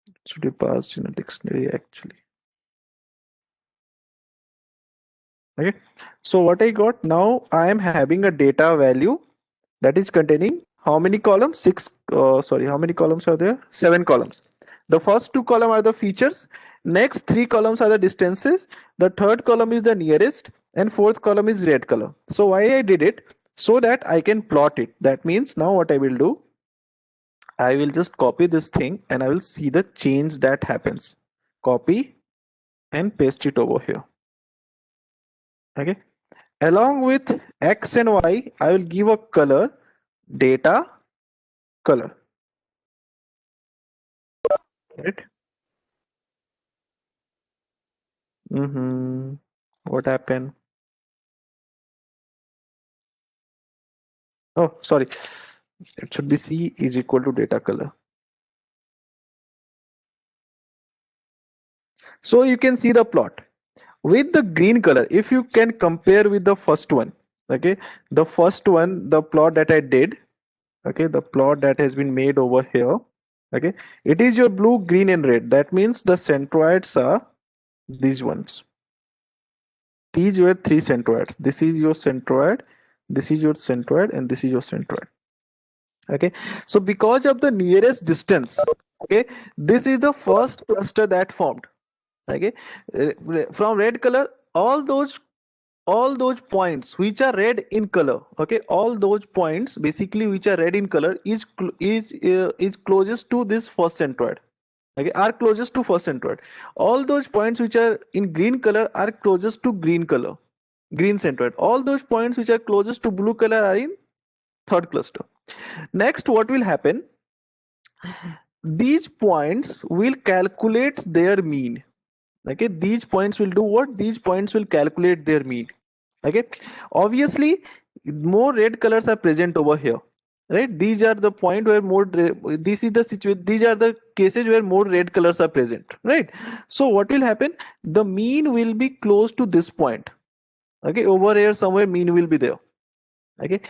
Speaker 2: It should be passed in a dictionary actually. Okay, so what I got now, I am having a data value that is containing how many columns? How many columns are there? 7 columns. The first 2 columns are the features. Next 3 columns are the distances. The third column is the nearest, and fourth column is red color. So why I did it? So that I can plot it. That means now what I will do, I will just copy this thing and I will see the change that happens. Copy and paste it over here. Okay. Along with X and Y, I will give a color, data color. Right? What happened? Oh, sorry. It should be C is equal to data color. So you can see the plot with the green color. If you can compare with the first one, okay, the first one, the plot that I did, okay, the plot that has been made over here, okay, it is your blue, green, and red. That means the centroids are these ones. These were three centroids. This is your centroid, this is your centroid, and this is your centroid. Okay, so because of the nearest distance, okay, this is the first cluster that formed. Okay, from red color, all those points which are red in color, okay, all those points basically which are red in color is closest to this first centroid, okay, are closest to first centroid. All those points which are in green color are closest to green color, green centroid. All those points which are closest to blue color are in third cluster. Next, what will happen, these points will calculate their mean. Okay, these points will do what, these points will calculate their mean. Okay, obviously more red colors are present over here, right? These are the point where more this is the situation, these are the cases where more red colors are present, right? So what will happen, the mean will be close to this point. Okay, over here somewhere mean will be there. Okay,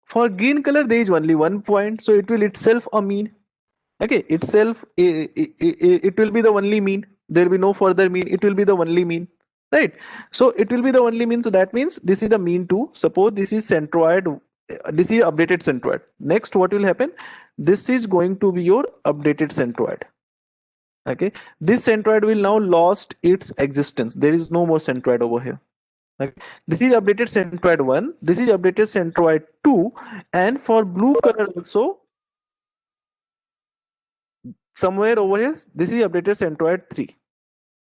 Speaker 2: for green color there is only one point, so it will itself a mean. Okay, itself it will be the only mean, there will be no further mean, it will be the only mean, right? So it will be the only mean, so that means this is the mean too. Suppose this is centroid, this is updated centroid. Next, what will happen, this is going to be your updated centroid. Okay, this centroid will now lost its existence, there is no more centroid over here. Okay, this is updated centroid 1, this is updated centroid 2, and for blue color also somewhere over here, this is updated centroid 3.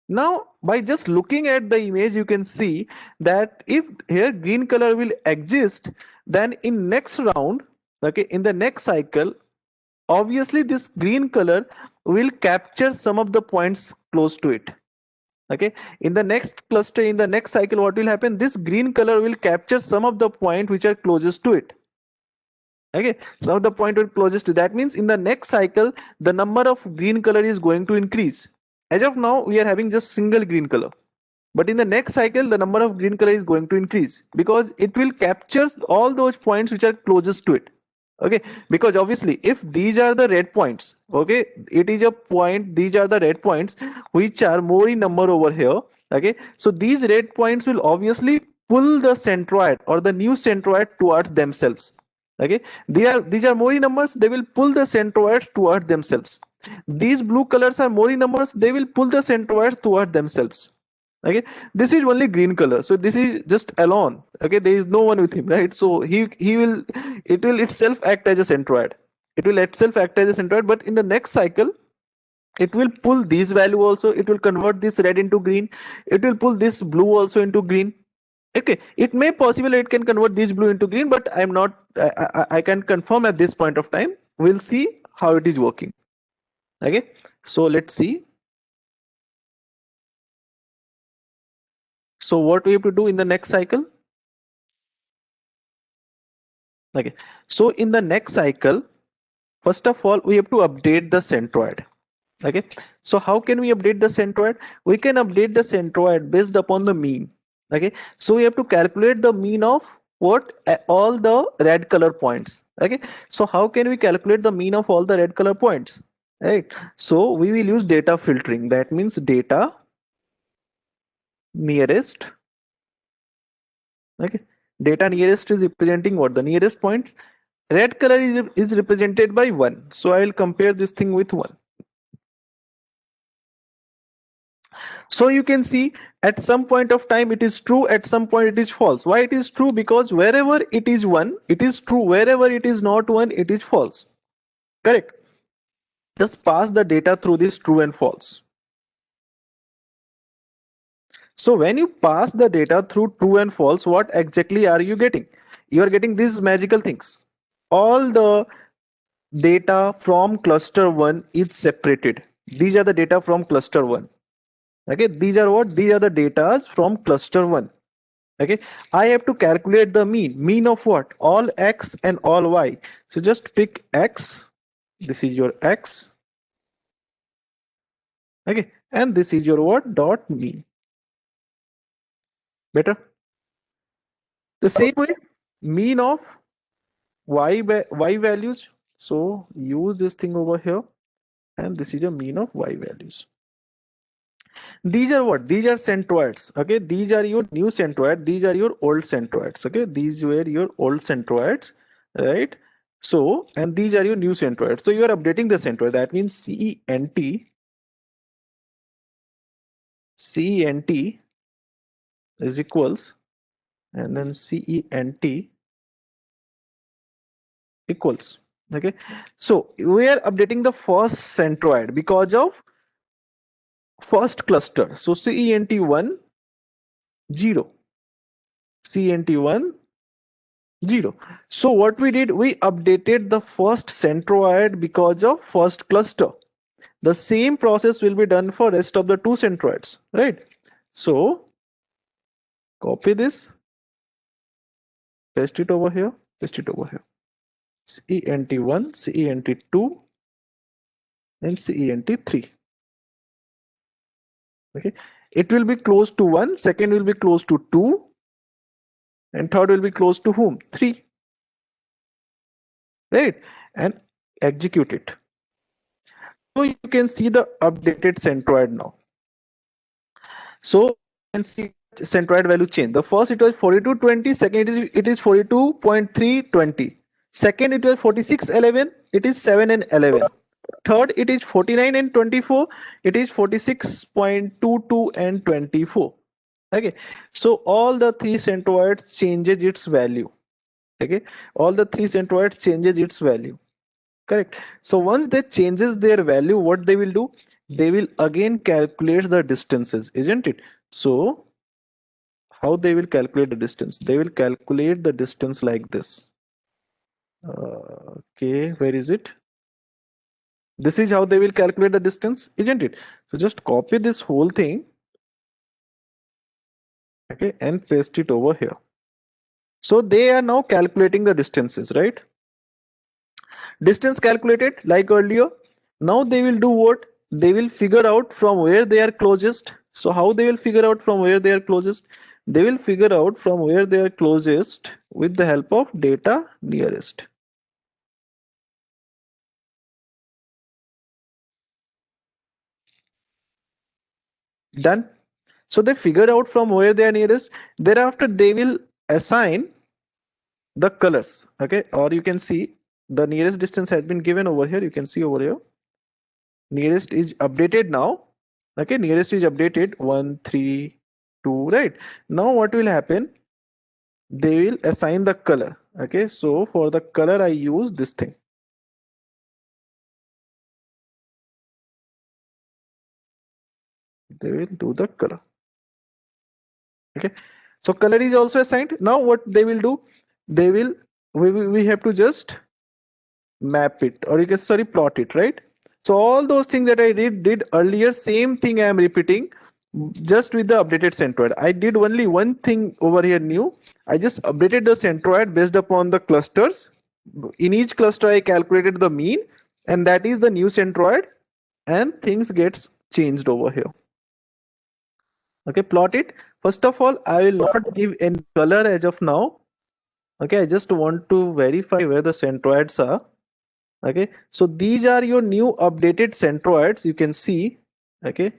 Speaker 2: Now, by just looking at the image, you can see that if here green color will exist, then in next round, okay, in the next cycle, obviously this green color will capture some of the points close to it. Okay, in the next cluster, in the next cycle, what will happen, this green color will capture some of the point which are closest to it. Okay, so the point will closest to that means in the next cycle the number of green color is going to increase. As of now we are having just single green color, but in the next cycle the number of green color is going to increase because it will capture all those points which are closest to it. Okay, because obviously if these are the red points, okay, it is a point, these are the red points which are more in number over here. Okay, so these red points will obviously pull the centroid or the new centroid towards themselves. Okay, these are more in numbers, they will pull the centroids towards themselves. These blue colors are more in numbers, they will pull the centroids towards themselves. Okay, this is only green color, so this is just alone. Okay, there is no one with him, right? So he will, it will itself act as a centroid, it will itself act as a centroid, but in the next cycle it will pull this value also, it will convert this red into green, it will pull this blue also into green. Okay, it may possible it can convert this blue into green, but I'm not, I can confirm at this point of time. We'll see how it is working. Okay, so let's see. So what we have to do in the next cycle? Okay, so in the next cycle, first of all we have to update the centroid. Okay, so how can we update the centroid? We can update the centroid based upon the mean. Okay, so we have to calculate the mean of what, all the red color points. Okay, so how can we calculate the mean of all the red color points? Right, so we will use data filtering. That means data nearest. Okay, data nearest is representing what, the nearest points. Red color is represented by 1, so I will compare this thing with 1. So you can see at some point of time it is true, at some point it is false. Why it is true? Because wherever it is 1 it is true, wherever it is not 1 it is false. Correct, just pass the data through this true and false. So when you pass the data through true and false, what exactly are you getting? You are getting these magical things. All the data from cluster 1 is separated. These are the data from cluster 1. Okay, these are what, these are the data from cluster 1. Okay, I have to calculate the mean of what? All x and all y. So just pick x, this is your x, okay, and this is your what? Dot mean. Better? The same way, mean of y values. So use this thing over here, and this is a mean of y values. These are what? These are centroids. Okay, these are your new centroid. These are your old centroids. Okay, these were your old centroids, right? So, and these are your new centroids. So you are updating the centroid. That means CENT is equals, and then CENT equals. Okay, so we are updating the first centroid because of first cluster. So CENT1 0, CENT1 0. So what we did, we updated the first centroid because of first cluster. The same process will be done for rest of the two centroids, right? So copy this, paste it over here, paste it over here. CENT1, CENT2, and CENT3. Okay, it will be close to 1, second will be close to 2, and third will be close to whom? 3. Right? And execute it. So you can see the updated centroid now. So you can see centroid value change. The first it was 4220, second it is 42.320. Second it was 4611, it is 7 and 11. Third it is 49 and 24, it is 46.22 and 24. Okay, so all the three centroids changes its value. Okay, all the three centroids changes its value. Correct. So once they changes their value, what they will do? They will again calculate the distances, isn't it? So how they will calculate the distance? They will calculate the distance like this. Okay, where is it? This is how they will calculate the distance, isn't it? So just copy this whole thing, okay, and paste it over here. So they are now calculating the distances, right? Distance calculated like earlier. Now they will do what? They will figure out from where they are closest. So how they will figure out from where they are closest? They will figure out from where they are closest with the help of data nearest. Done. So they figure out from where they are nearest. Thereafter they will assign the colors. Okay, or you can see the nearest distance has been given over here. You can see over here. Nearest is updated now. Okay, nearest is updated 1 3 2, right? Now what will happen? They will assign the color. Okay, so for the color I use this thing. They will do the color. Okay, so color is also assigned. Now what they will do? They will we have to just map it, or you can, sorry, plot it, right? So all those things that I did earlier, same thing I am repeating, just with the updated centroid. I did only one thing over here new. I just updated the centroid based upon the clusters. In each cluster I calculated the mean, and that is the new centroid, and things gets changed over here. Okay, plot it. First of all, I will not give any color as of now. Okay, I just want to verify where the centroids are. Okay, so these are your new updated centroids, you can see. Okay,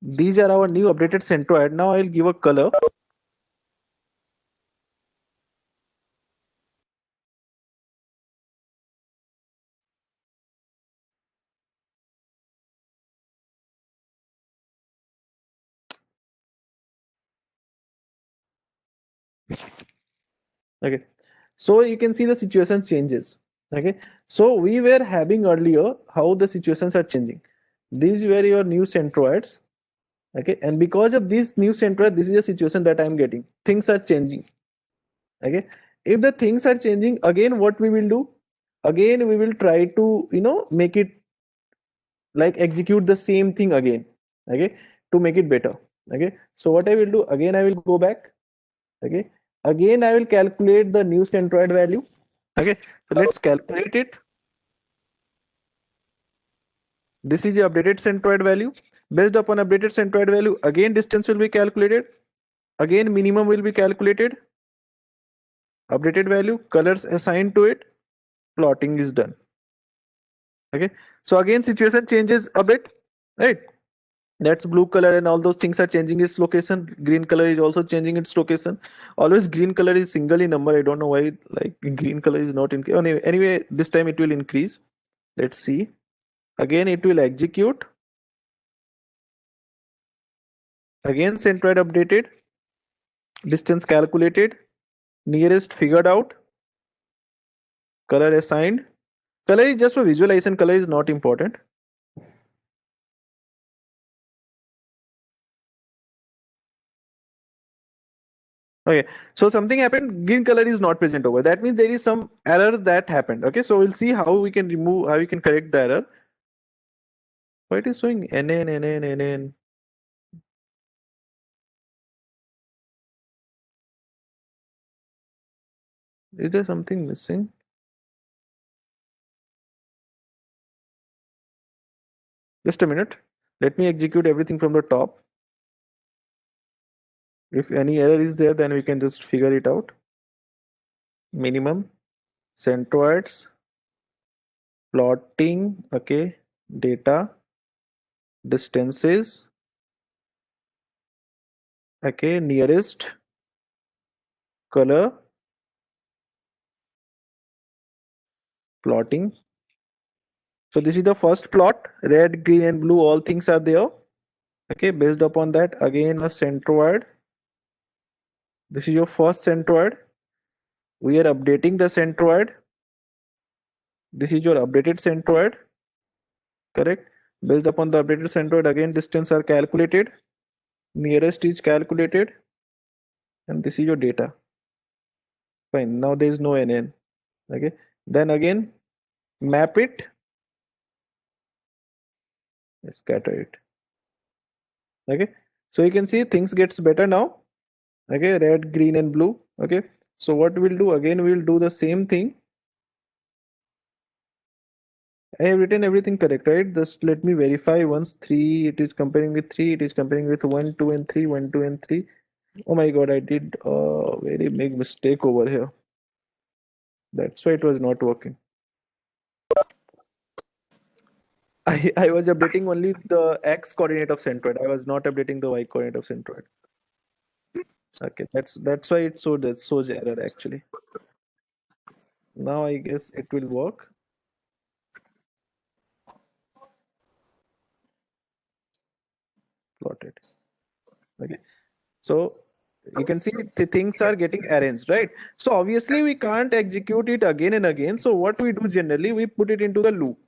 Speaker 2: these are our new updated centroid. Now I'll give a color. Okay, so you can see the situation changes. Okay, so we were having earlier how the situations are changing. These were your new centroids. Okay, and because of this new centroid, this is a situation that I'm getting. Things are changing. Okay, if the things are changing, again what we will do? Again we will try to make it like execute the same thing again, okay, to make it better. Okay, so what I will do again, I will go back. Okay, again I will calculate the new centroid value. Okay, so let's calculate it. This is the updated centroid value. Based upon updated centroid value, again distance will be calculated. Again minimum will be calculated. Updated value, colors assigned to it, plotting is done. Okay, so again situation changes a bit, right? That's blue color and all those things are changing its location. Green color is also changing its location. Always green color is singly number. I don't know why, like green color is not in. Anyway, this time it will increase. Let's see. Again it will execute. Again centroid updated. Distance calculated. Nearest figured out. Color assigned. Color is just for visualization. Color is not important. Okay, so something happened, green color is not present over. That means there is some error that happened. Okay, so we'll see how we can remove, how we can correct the error. Why it is showing NN, NN, NN? Is there something missing? Just a minute. Let me execute everything from the top. If any error is there, then we can just figure it out. Minimum, centroids, plotting, okay, data, distances, okay, nearest, color, plotting. So this is the first plot, red, green and blue, all things are there. Okay, based upon that, again a centroid. This is your first centroid. We are updating the centroid. This is your updated centroid, correct? Based upon the updated centroid, again distance are calculated. Nearest is calculated. And this is your data. Fine, now there is no NN. Okay, then again map it, scatter it. Okay, so you can see things gets better now. Okay, red, green and blue. Okay, so what we'll do again, we'll do the same thing. I have written everything correct, right? Just let me verify once. 3, it is comparing with 3, it is comparing with 1, 2 and 3, 1, 2 and 3. Oh my god, I did a very big mistake over here. That's why it was not working. I was updating only the x coordinate of centroid. I was not updating the y coordinate of centroid. Okay, that's why it shows error actually. Now I guess it will work. Plotted. Okay, so you can see the things are getting arranged, right? So obviously we can't execute it again and again. So what we do generally, we put it into the loop.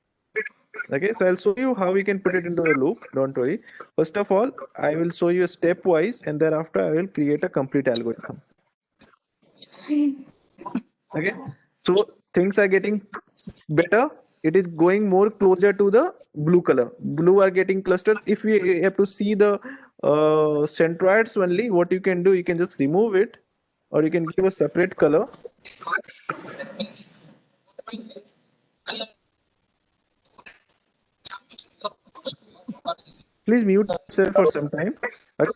Speaker 2: Okay, so I'll show you how we can put it into the loop. Don't worry. First of all, I will show you stepwise, and thereafter I will create a complete algorithm. Okay, so things are getting better. It is going more closer to the blue color. Blue are getting clusters. If we have to see the centroids only, what you can do, you can just remove it, or you can give a separate color. Please mute yourself for some time. Okay.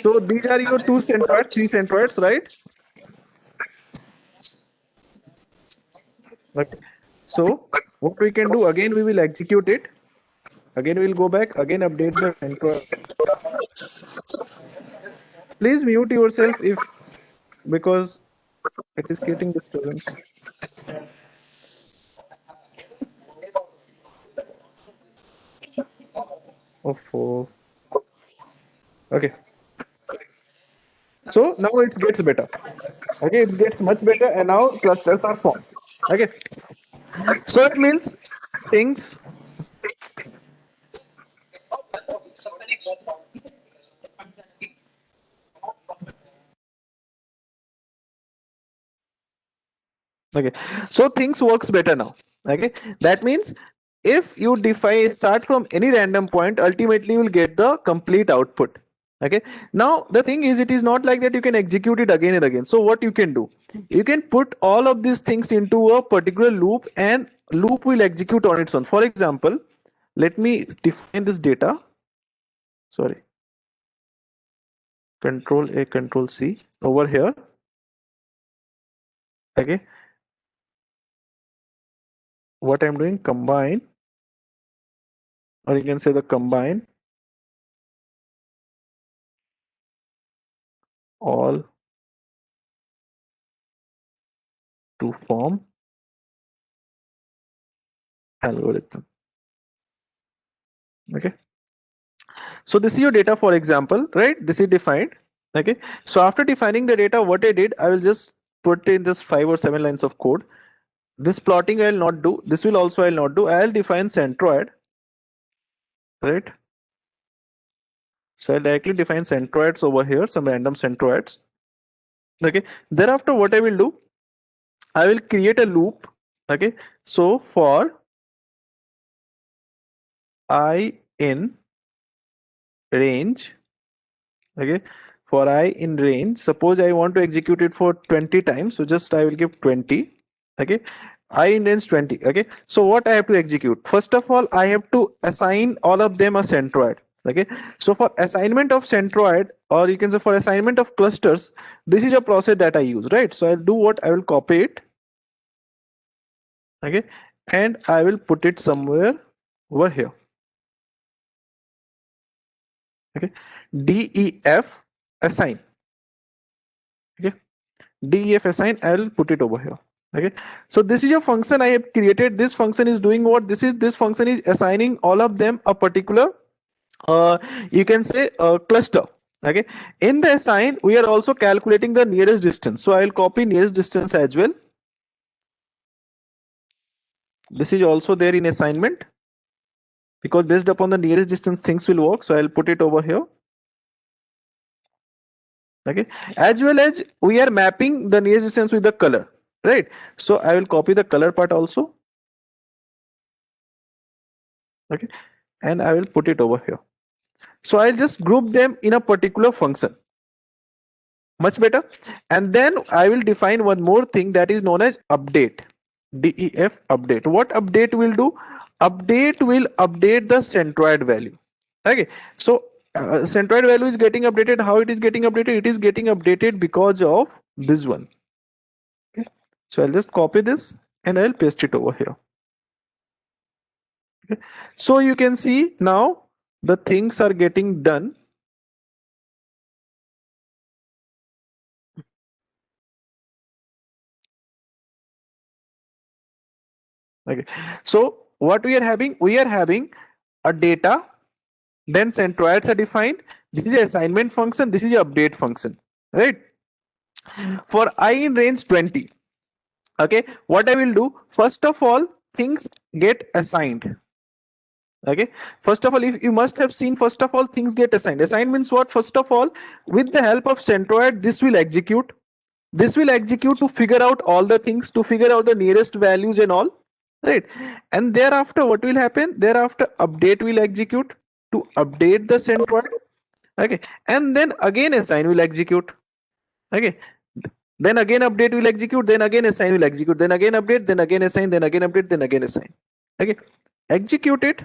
Speaker 2: So these are your two centroids, three centroids, right? Okay. So what we can do again, we will execute it. Again, we'll go back. Again, update the centroid. Please mute yourself if because it is creating disturbance. Oh. Okay. So now it gets better. Okay, it gets much better, and now clusters are formed. Okay. So it means things. Okay. So things works better now. Okay. That means if you define start from any random point, ultimately you will get the complete output. Okay, now the thing is, it is not like that you can execute it again and again. So what you can do, you can put all of these things into a particular loop, and loop will execute on its own. For example, let me define this data. Sorry, control A, control C over here. Okay, what I'm doing, combine, or you can say the combine all to form algorithm. Okay, so this is your data, for example, right? This is defined. Okay, so after defining the data, what I did, I will just put in this 5 or 7 lines of code. This plotting I will not do, this will also I will not do. I'll define centroid, right? So I'll directly define centroids over here, some random centroids. Okay, thereafter what I will do, I will create a loop. Okay, so for I in range, okay, for I in range, suppose I want to execute it for 20 times, so just I will give 20. Okay, I in range 20. Okay, so what I have to execute, first of all I have to assign all of them a centroid. Okay, so for assignment of centroid, or you can say for assignment of clusters, this is a process that I use, right? So I'll do what, I will copy it. Okay, and I will put it somewhere over here. Okay, def assign. Okay, def assign, I will put it over here. Okay, so this is a function I have created. This function is doing what, this function is assigning all of them a particular you can say a cluster. Okay, in the assign we are also calculating the nearest distance, so I will copy nearest distance as well. This is also there in assignment, because based upon the nearest distance things will work, so I'll put it over here. Okay, as well as we are mapping the nearest distance with the color, right? So I will copy the color part also. Okay, and I will put it over here. So I'll just group them in a particular function, much better. And then I will define one more thing that is known as update. Def update. What update will do, update will update the centroid value. Okay, so centroid value is getting updated. How it is getting updated? It is getting updated because of this one. Okay, so I'll just copy this and I'll paste it over here. Okay, so you can see now the things are getting done. Okay, so what we are having, we are having a data, then centroids are defined. This is the assignment function, this is the update function, right? For I in range 20. Okay, what I will do, first of all things get assigned. Okay, first of all, if you must have seen, first of all things get assigned. Assigned means what? First of all, with the help of centroid, this will execute. This will execute to figure out all the things, to figure out the nearest values and all, right? And thereafter what will happen, thereafter update will execute to update the centroid. Okay, and then again assign will execute. Okay, then again update will execute, then again assign will execute, then again update, then again assign, then again update, then again assign. Okay, execute it.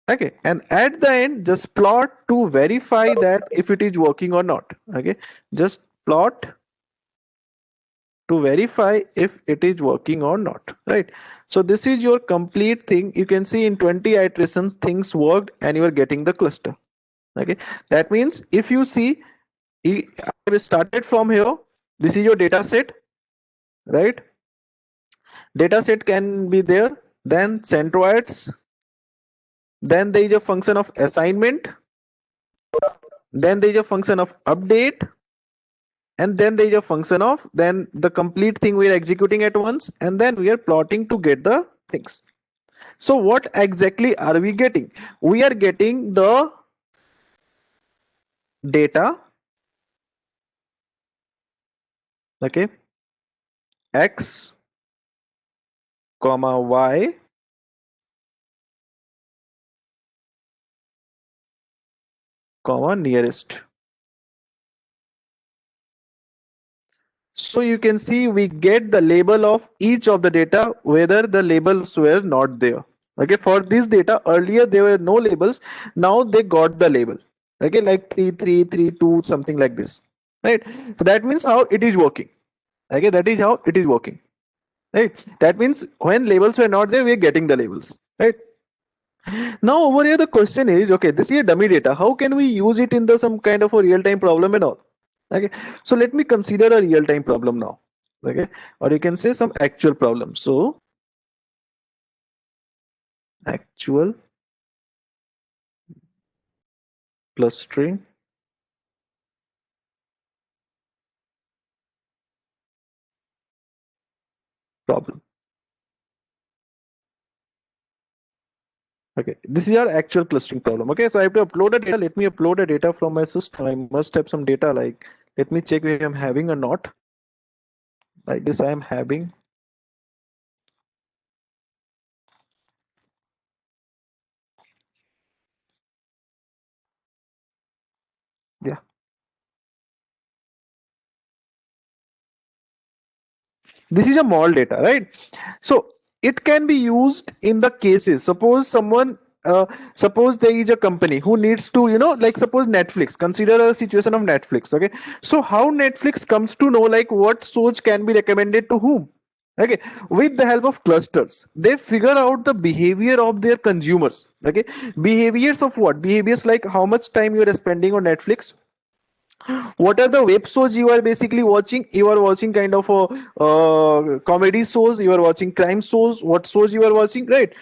Speaker 2: Okay, and at the end just plot to verify that if it is working or not. Okay, just plot to verify if it is working or not, right? So this is your complete thing. You can see in 20 iterations things worked and you are getting the cluster. Okay, that means if you see, I have started from here, this is your data set, right? Data set can be there, then centroids, then there is a function of assignment, then there is a function of update, and then there is a function of, then the complete thing we are executing at once, and then we are plotting to get the things. So what exactly are we getting? We are getting the data, okay, x comma y comma nearest. So you can see we get the label of each of the data, whether the labels were not there. Okay, for this data, earlier there were no labels, now they got the label. Okay, like 3332, something like this. Right. So that means how it is working. Okay, that is how it is working. Right. That means when labels were not there, we are getting the labels. Right. Now over here the question is, okay, this is dummy data. How can we use it in the some kind of a real-time problem and all? Okay, so let me consider a real-time problem now. Okay, or you can say some actual problem. So actual clustering problem. Okay, this is our actual clustering problem. Okay, so I have to upload a data. Let me upload a data from my system. I must have some data, like, let me check if I'm having or not. Like this, I am having. Yeah. This is a mall data, right? So it can be used in the cases. Suppose someone, suppose there is a company who needs to, like suppose Netflix. Consider a situation of Netflix. Okay, so how Netflix comes to know like what shows can be recommended to whom? Okay, with the help of clusters, they figure out the behavior of their consumers. Okay, behaviors of what? Behaviors like how much time you are spending on Netflix, what are the web shows you are basically watching. You are watching kind of a comedy shows, you are watching crime shows, what shows you are watching, right?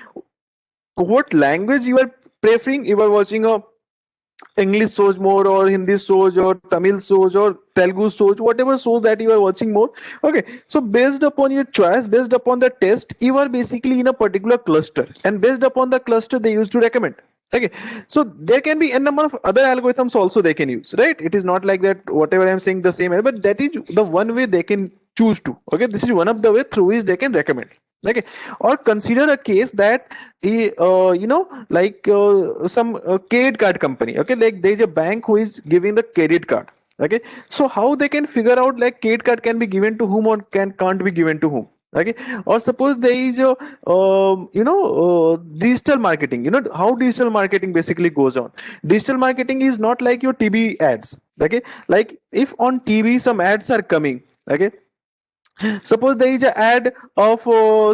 Speaker 2: What language you are preferring, you are watching a English shows more, or Hindi shows, or Tamil shows, or Telugu shows, whatever shows that you are watching more. Okay, so based upon your choice, based upon the test, you are basically in a particular cluster, and based upon the cluster, they used to recommend. Okay, so there can be a number of other algorithms also they can use, right? It is not like that whatever I'm saying the same, but that is the one way they can choose to. Okay, this is one of the way through which they can recommend. Okay, or consider a case that like some credit card company. Okay, like there is a bank who is giving the credit card. Okay, so how they can figure out like credit card can be given to whom or can't be given to whom? Okay, or suppose there is a digital marketing. You know how digital marketing basically goes on. Digital marketing is not like your TV ads. Okay, like if on TV some ads are coming. Okay, suppose there is a ad of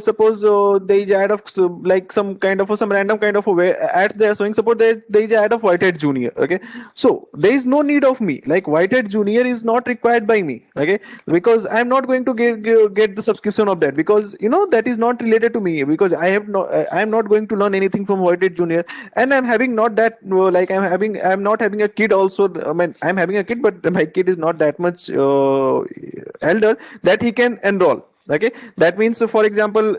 Speaker 2: suppose there is ad of like some kind of some random kind of a way ads they are showing. Suppose there is a ad of Whitehead Junior. Okay, so there is no need of me, like Whitehead Junior is not required by me. Okay, because I'm not going to get the subscription of that, because that is not related to me, because I'm not going to learn anything from Whitehead Junior, and I'm having not that like I'm not having a kid also. I mean, I'm having a kid, but my kid is not that much elder that he can enroll. Okay, that means for example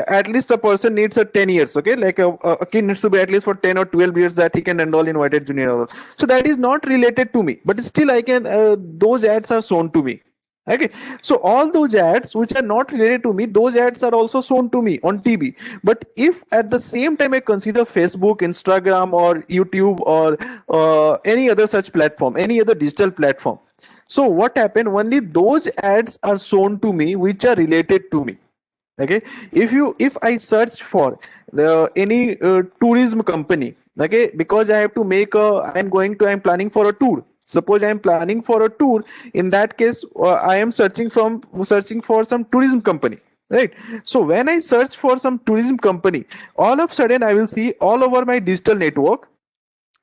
Speaker 2: at least a person needs a 10 years. Okay, like a kid needs to be at least for 10 or 12 years that he can enroll in Whitehead Junior. So that is not related to me, but still I can those ads are shown to me. Okay, so all those ads which are not related to me, those ads are also shown to me on TV. But if at the same time I consider Facebook, Instagram, or YouTube, or any other such platform, any other digital platform, so what happened? Only those ads are shown to me which are related to me. Okay, if I search for any tourism company, okay, because I have to make a, I'm planning for a tour. Suppose I am planning for a tour. In that case, I am searching for some tourism company, right? So when I search for some tourism company, all of a sudden I will see all over my digital network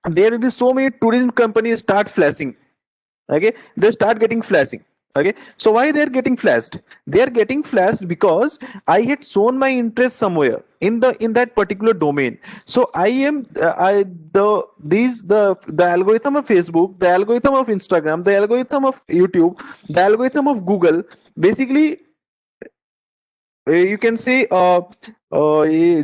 Speaker 2: there will be so many tourism companies start flashing. Okay, they start getting flashing. Okay, so why they're getting flashed? They're getting flashed because I had shown my interest somewhere in that particular domain. So I am I the algorithm of Facebook, the algorithm of Instagram, the algorithm of YouTube, the algorithm of Google, basically you can say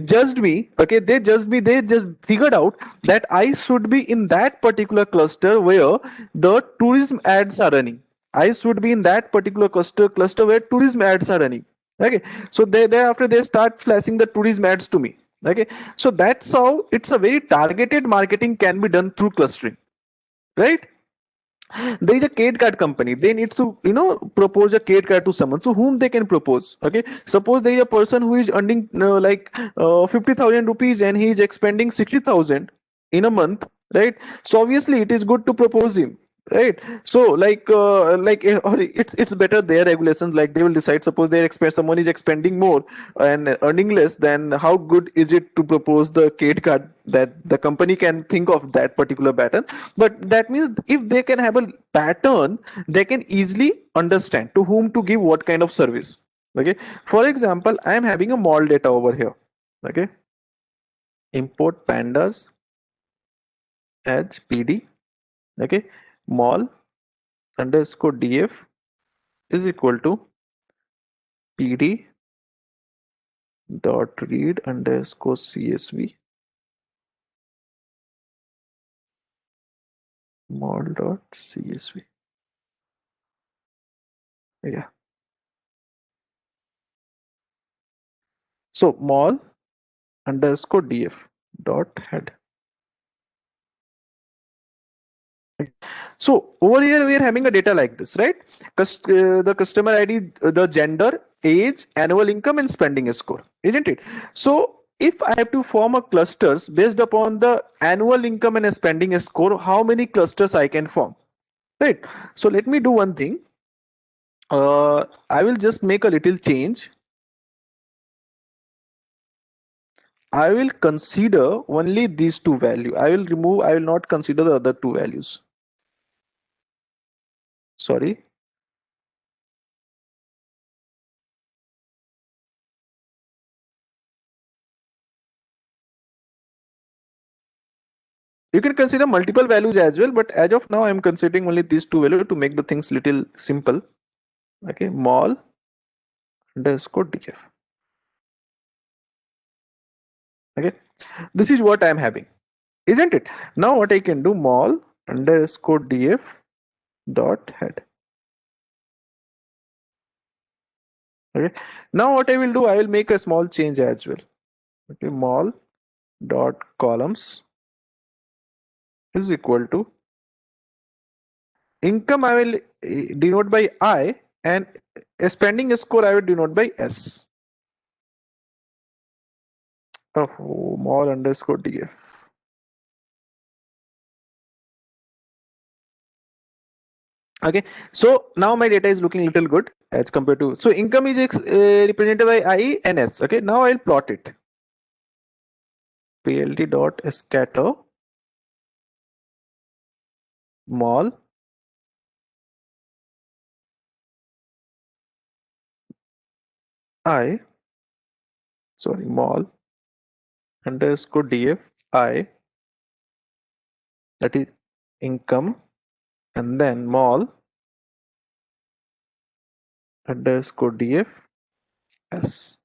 Speaker 2: judged me. Okay, they judged me. They just figured out that I should be in that particular cluster where the tourism ads are running. I should be in that particular cluster where tourism ads are running. Okay, so they thereafter they start flashing the tourism ads to me. Okay, so that's how it's a very targeted marketing can be done through clustering. right? There is a credit card company, they need to propose a credit card to someone, so whom they can propose. Okay, suppose there is a person who is earning 50,000 rupees and he is expending 60,000 in a month, right? So obviously it is good to propose him, right? So or it's better their regulations, like they will decide. Suppose they expect someone is expending more and earning less, then how good is it to propose the credit card, that the company can think of that particular pattern. But that means if they can have a pattern, they can easily understand to whom to give what kind of service. Okay, for example, I am having a mall data over here. Okay, import pandas as pd. Okay, mall underscore df is equal to pd dot read underscore csv mall dot csv. Yeah, so mall underscore df dot head. So over here we are having a data like this, right? The customer ID, the gender, age, annual income, and spending score, isn't it? So if I have to form a clusters based upon the annual income and spending score, how many clusters I can form, right? So let me do one thing. I will just make a little change. I will consider only these two values. I will not consider the other two values. Sorry. You can consider multiple values as well, but as of now, I'm considering only these two values to make the things little simple. Okay, mall underscore df. Okay, this is what I'm having, isn't it? Now what I can do, mall underscore df dot head. Okay, now what I will do, I will make a small change as well. Okay, mall dot columns is equal to income. I will denote by I, and spending score I will denote by S. Oh, mall underscore df. Okay, so now my data is looking little good as compared to, so income is represented by I and S. Okay, now I'll plot it. PLD dot scatter mall I, sorry, mall underscore df I, that is income, and then mall underscore df S.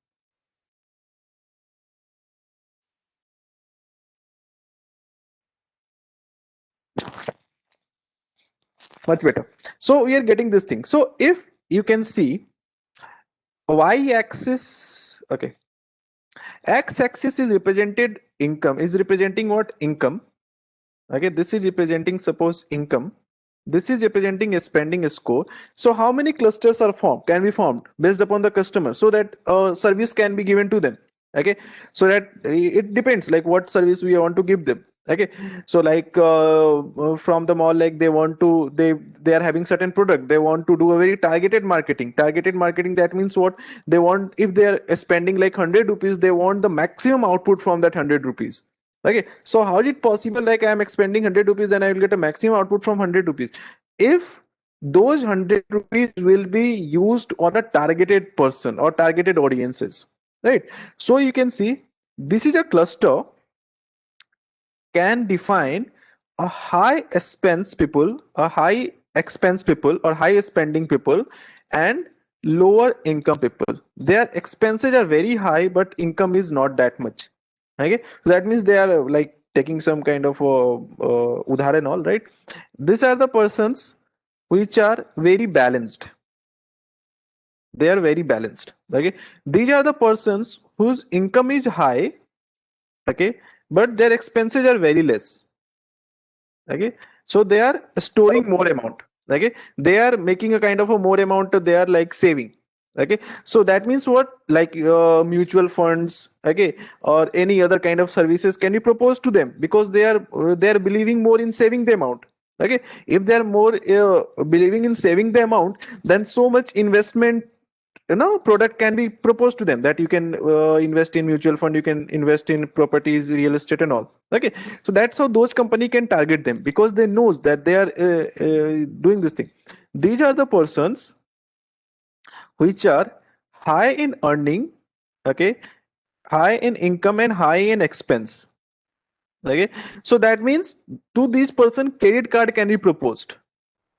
Speaker 2: Much better. So we are getting this thing. So if you can see, y-axis, okay, x-axis is represented income, is representing what? Income. Okay, this is representing, suppose, income. This is representing a spending score. So how many clusters are formed, can be formed based upon the customer, so that service can be given to them. Okay, so that it depends like what service we want to give them. Okay, so like from the mall, like they are having certain product, they want to do a very targeted marketing. That means what they want, if they are spending like 100 rupees, they want the maximum output from that 100 rupees. Okay, so how is it possible like I am expending 100 rupees and I will get a maximum output from 100 rupees? If those 100 rupees will be used on a targeted person or targeted audiences, right? So you can see this is a cluster can define a high expense people, a high expense people or high spending people, and lower income people. Their expenses are very high, but income is not that much. Okay, so that means they are like taking some kind of udhar and all, right? These are the persons which are very balanced. They are very balanced. Okay, these are the persons whose income is high. Okay, but their expenses are very less. Okay, So they are storing more amount. Okay, they are making a kind of a more amount, they are like saving. Okay, so that means what, like mutual funds, okay, or any other kind of services can be proposed to them, because they are believing more in saving the amount. Okay, if they are more believing in saving the amount, then so much investment, product can be proposed to them, that you can invest in mutual fund, you can invest in properties, real estate and all. Okay, so that's how those company can target them, because they knows that they are doing this thing. These are the persons which are high in earning, okay, high in income and high in expense. Okay, so that means to this person credit card can be proposed.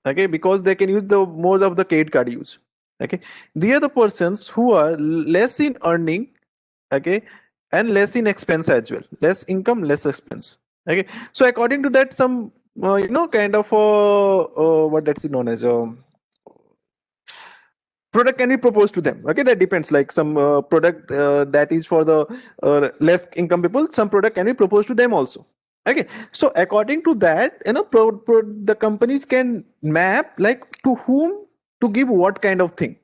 Speaker 2: Okay, because they can use the more of the credit card use. Okay, they are the persons who are less in earning, okay, and less in expense as well, less income, less expense. Okay, so according to that, some kind of what that's known as product can be proposed to them. Okay, that depends, like some product that is for the less income people, some product can be proposed to them also. Okay, so according to that, the companies can map like to whom to give what kind of thing.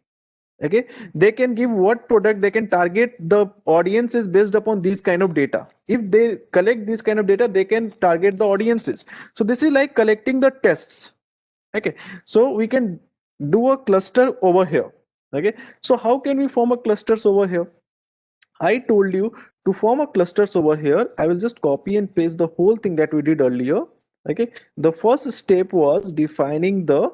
Speaker 2: Okay, they can give what product, they can target the audiences based upon these kind of data. If they collect this kind of data, they can target the audiences. So this is like collecting the tests. Okay, so we can do a cluster over here. Okay, so how can we form a clusters over here? I told you, to form a clusters over here, I will just copy and paste the whole thing that we did earlier. Okay, the first step was defining the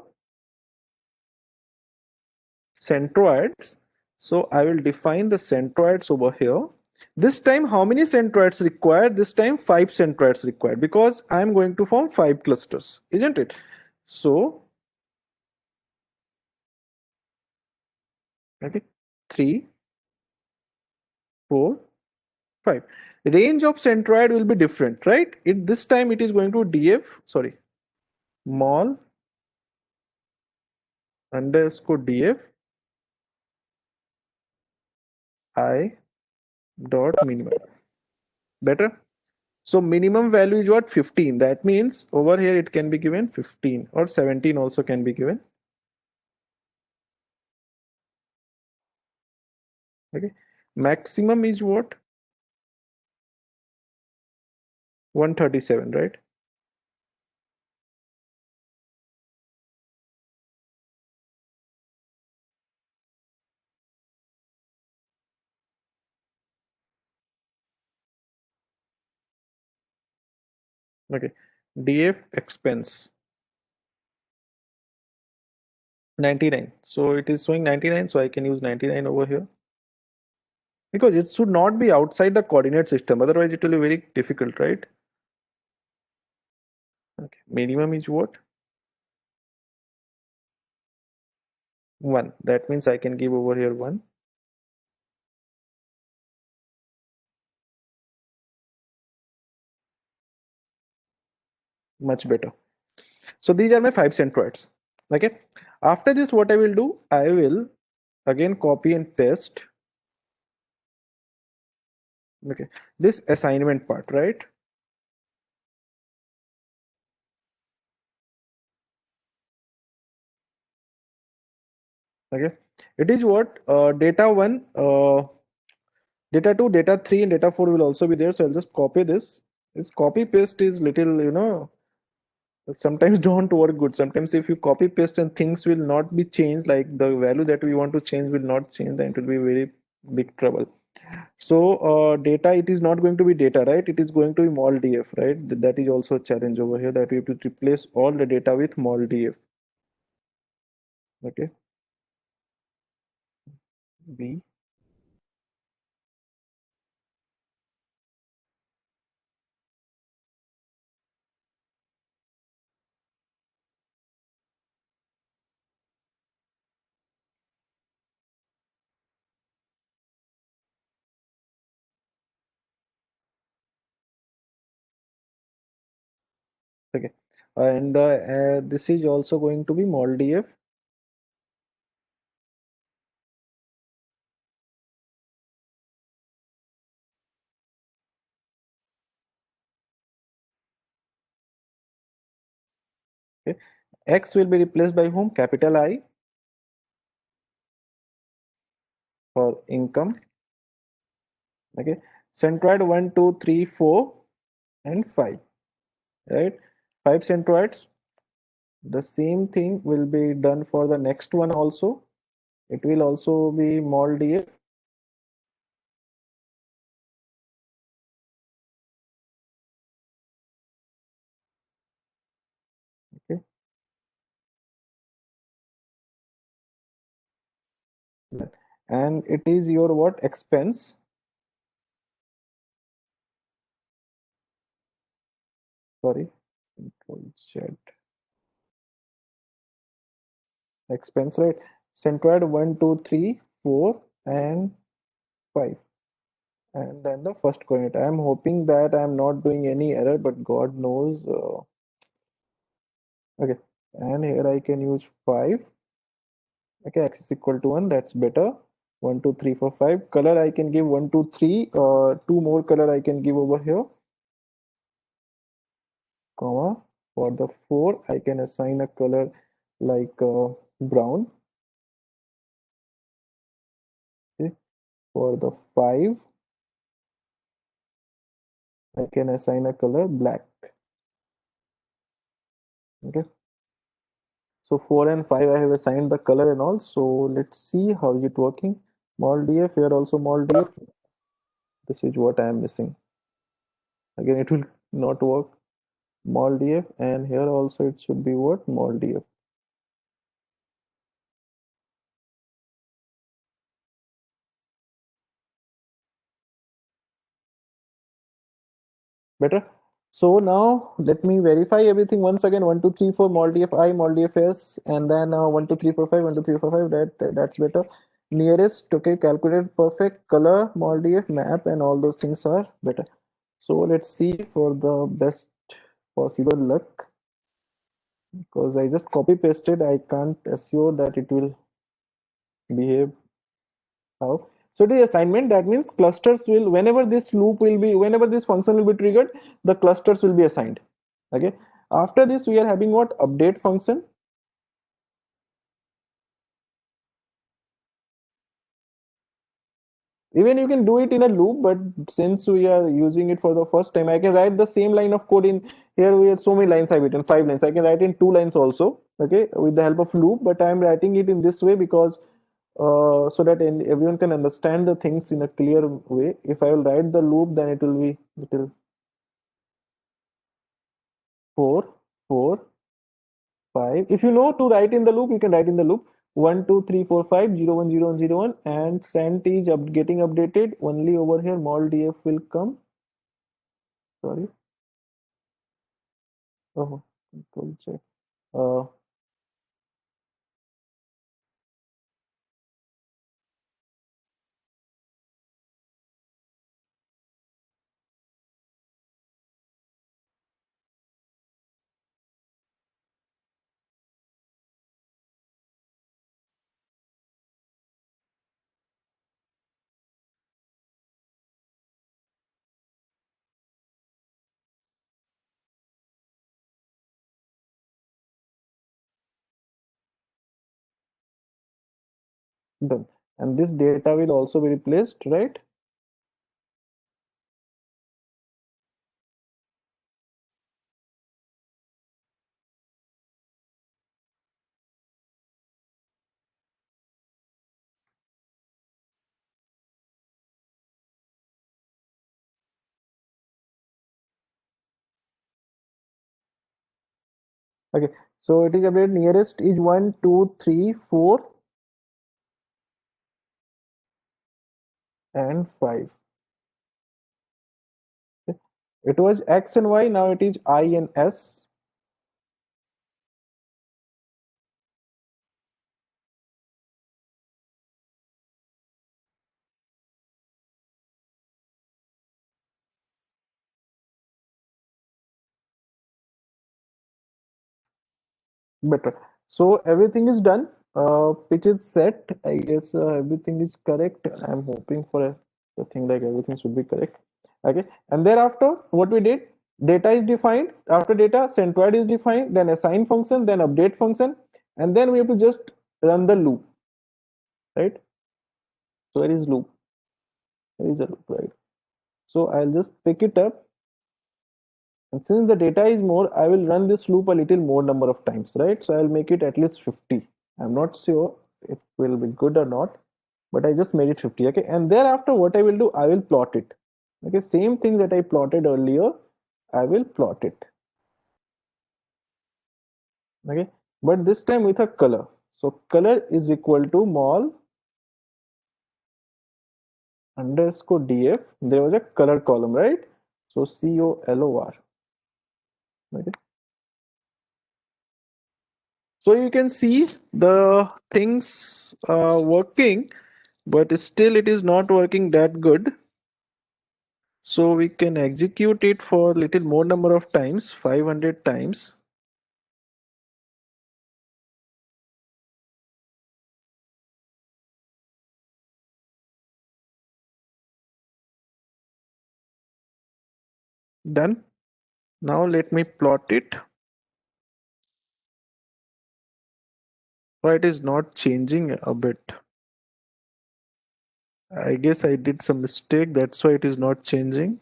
Speaker 2: centroids. So I will define the centroids over here. This time, how many centroids required? This time 5 centroids required, because I am going to form 5 clusters, isn't it? So okay, 3, 4, 5. Range of centroid will be different, right? This time it is going to df, sorry, mol underscore df I dot minimum. Better? So minimum value is what? 15. That means over here it can be given 15, or 17 also can be given. Okay. Maximum is what? 137, right? Okay. DF expense 99. So it is showing 99, so I can use 99 over here, because it should not be outside the coordinate system, otherwise it will be very difficult, right? Okay. Minimum is what? 1. That means I can give over here 1. Much better. So these are my 5 centroids. Okay. After this, what I will do, I will again copy and paste. Okay. This assignment part, right? Okay. It is what? Data 1, data 2, data 3, and data 4 will also be there. So I'll just copy this. This copy paste is little, sometimes don't work good. Sometimes if you copy paste and things will not be changed, like the value that we want to change will not change, then it will be very big trouble. So data, it is not going to be data, right? It is going to be mol df, right? That is also a challenge over here, that we have to replace all the data with mol df. Okay. B. Okay. And this is also going to be mol df. Okay, X will be replaced by whom? Capital I for income. Okay, centroid 1, 2, 3, 4, and 5. Right, 5 centroids. The same thing will be done for the next one also. It will also be mol df. Okay, and it is your what? Expense. Sorry, Control Z. Expense, right? Centroid 1, 2, 3, 4, and 5. And then the first coordinate. I am hoping that I am not doing any error, but God knows. Okay, and here I can use 5. Okay, x is equal to 1. That's better. 1, 2, 3, 4, 5. Color I can give 1, 2, 3. Two more color I can give over here. Comma. For the 4, I can assign a color like brown. Okay. For the 5, I can assign a color black. Okay. So 4 and 5 I have assigned the color and all. So let's see how is it working. Mol df, here also mol df. This is what I am missing. Again, it will not work. Mol df, and here also it should be what? Mol df. Better. So now let me verify everything once again. 1, 2, 3, 4 mol df I, mol df s, and then 1, 2, 3, 4, 5, 1, 2, 3, 4, 5. That's better. Nearest, okay, calculated perfect color, mol df, map, and all those things are better. So let's see for the best possible luck, because I just copy pasted. I can't assure that it will behave how. So the assignment, that means clusters will, whenever this loop will be, whenever this function will be triggered, the clusters will be assigned. Okay. After this, we are having what? Update function. Even you can do it in a loop, but since we are using it for the first time, I can write the same line of code in here. We have so many lines I've written, 5 lines. I can write in 2 lines also, okay, with the help of loop, but I'm writing it in this way because so that everyone can understand the things in a clear way. If I will write the loop, then it will be little 4, 4, 5. If you know to write in the loop, you can write in the loop 1, 2, 3, 4, 5, 0, 1, 0, 1, 0, 1, and cent is getting updated only over here. Mol df will come. Sorry. Oh, control check. Done. And this data will also be replaced, right? Okay. So it is updated. Nearest is 1, 2, 3, 4, and 5. Okay. It was X and Y. Now it is I and S. Better. So everything is done. Pitch is set. I guess everything is correct. I'm hoping for a thing like everything should be correct. Okay. And thereafter, what we did, Data is defined. After data, centroid is defined, then assign function, then update function, and then we have to just run the loop, right? So where is loop? There is a loop, right? So I'll just pick it up, and since the data is more, I will run this loop a little more number of times, right? So I'll make it at least 50. I'm not sure it will be good or not, but I just made it 50. Okay, and thereafter what I will do, I will plot it. Okay, same thing that I plotted earlier, I will plot it. Okay, but this time with a color. So color is equal to mol underscore df. There was a color column, right? So color. Okay, so you can see the things working, but still it is not working that good. So we can execute it for little more number of times, 500 times. Done. Now let me plot it. Why it is not changing a bit? I guess I did some mistake. That's why it is not changing.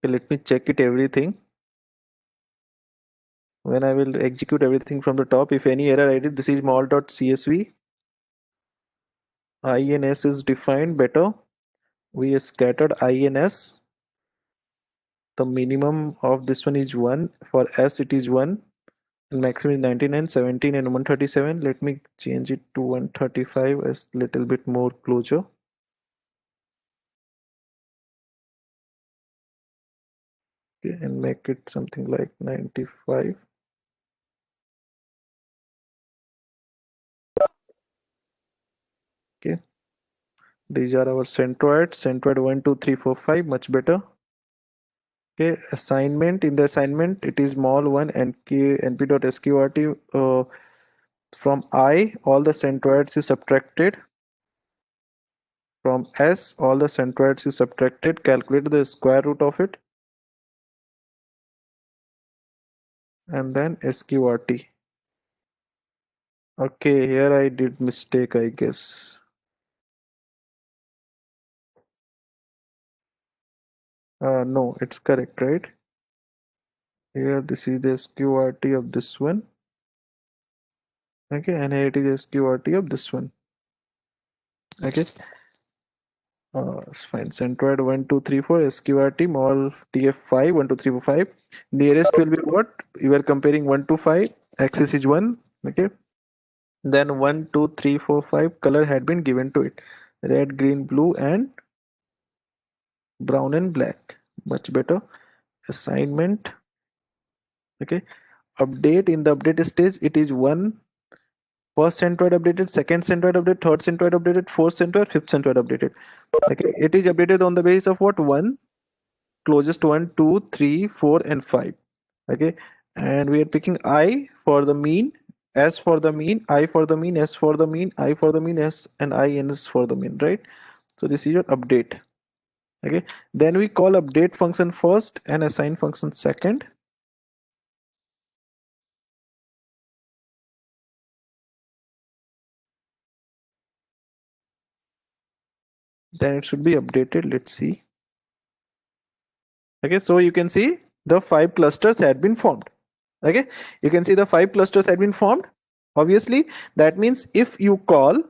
Speaker 2: Okay, let me check it everything. When I will execute everything from the top, if any error I did, this is mol.csv. INS is defined better. We scattered INS. The minimum of this one is 1. For S it is 1. And maximum is 99, 17 and 137. Let me change it to 135 as little bit more closure. Okay, and make it something like 95. Okay, these are our centroids. Centroid 1, 2, 3, 4, 5, much better. Okay, assignment. In the assignment, it is mol 1 np.sqrt. From I, all the centroids you subtracted. From S, all the centroids you subtracted. Calculate the square root of it. And then sqrt. Okay, here I did mistake, I guess. No, it's correct, right? Here, this is the sqrt of this one. Okay, and here it is sqrt of this one. Okay, it's fine. Centroid 1, 2, 3, 4, sqrt mol tf5 1, 2, 3, 4, 5. Nearest will be what? You are comparing 1 to 5. Axis is 1. Okay, then 1, 2, 3, 4, 5 color had been given to it. Red, green, blue, and brown and black. Much better. Assignment. Okay, update. In the update stage, it is 1. First centroid updated, second centroid updated, third centroid updated, fourth centroid, fifth centroid updated. Okay, it is updated on the basis of what? 1, closest 1, 2, 3, 4, and 5. Okay, and we are picking I for the mean, S for the mean, I for the mean, S for the mean, I for the mean, S and I and S for the mean, right? So this is your update. Okay, then we call update function first and assign function second. Then it should be updated. Let's see. Okay, so you can see the 5 clusters had been formed. Okay, you can see the 5 clusters had been formed. Obviously, that means if you call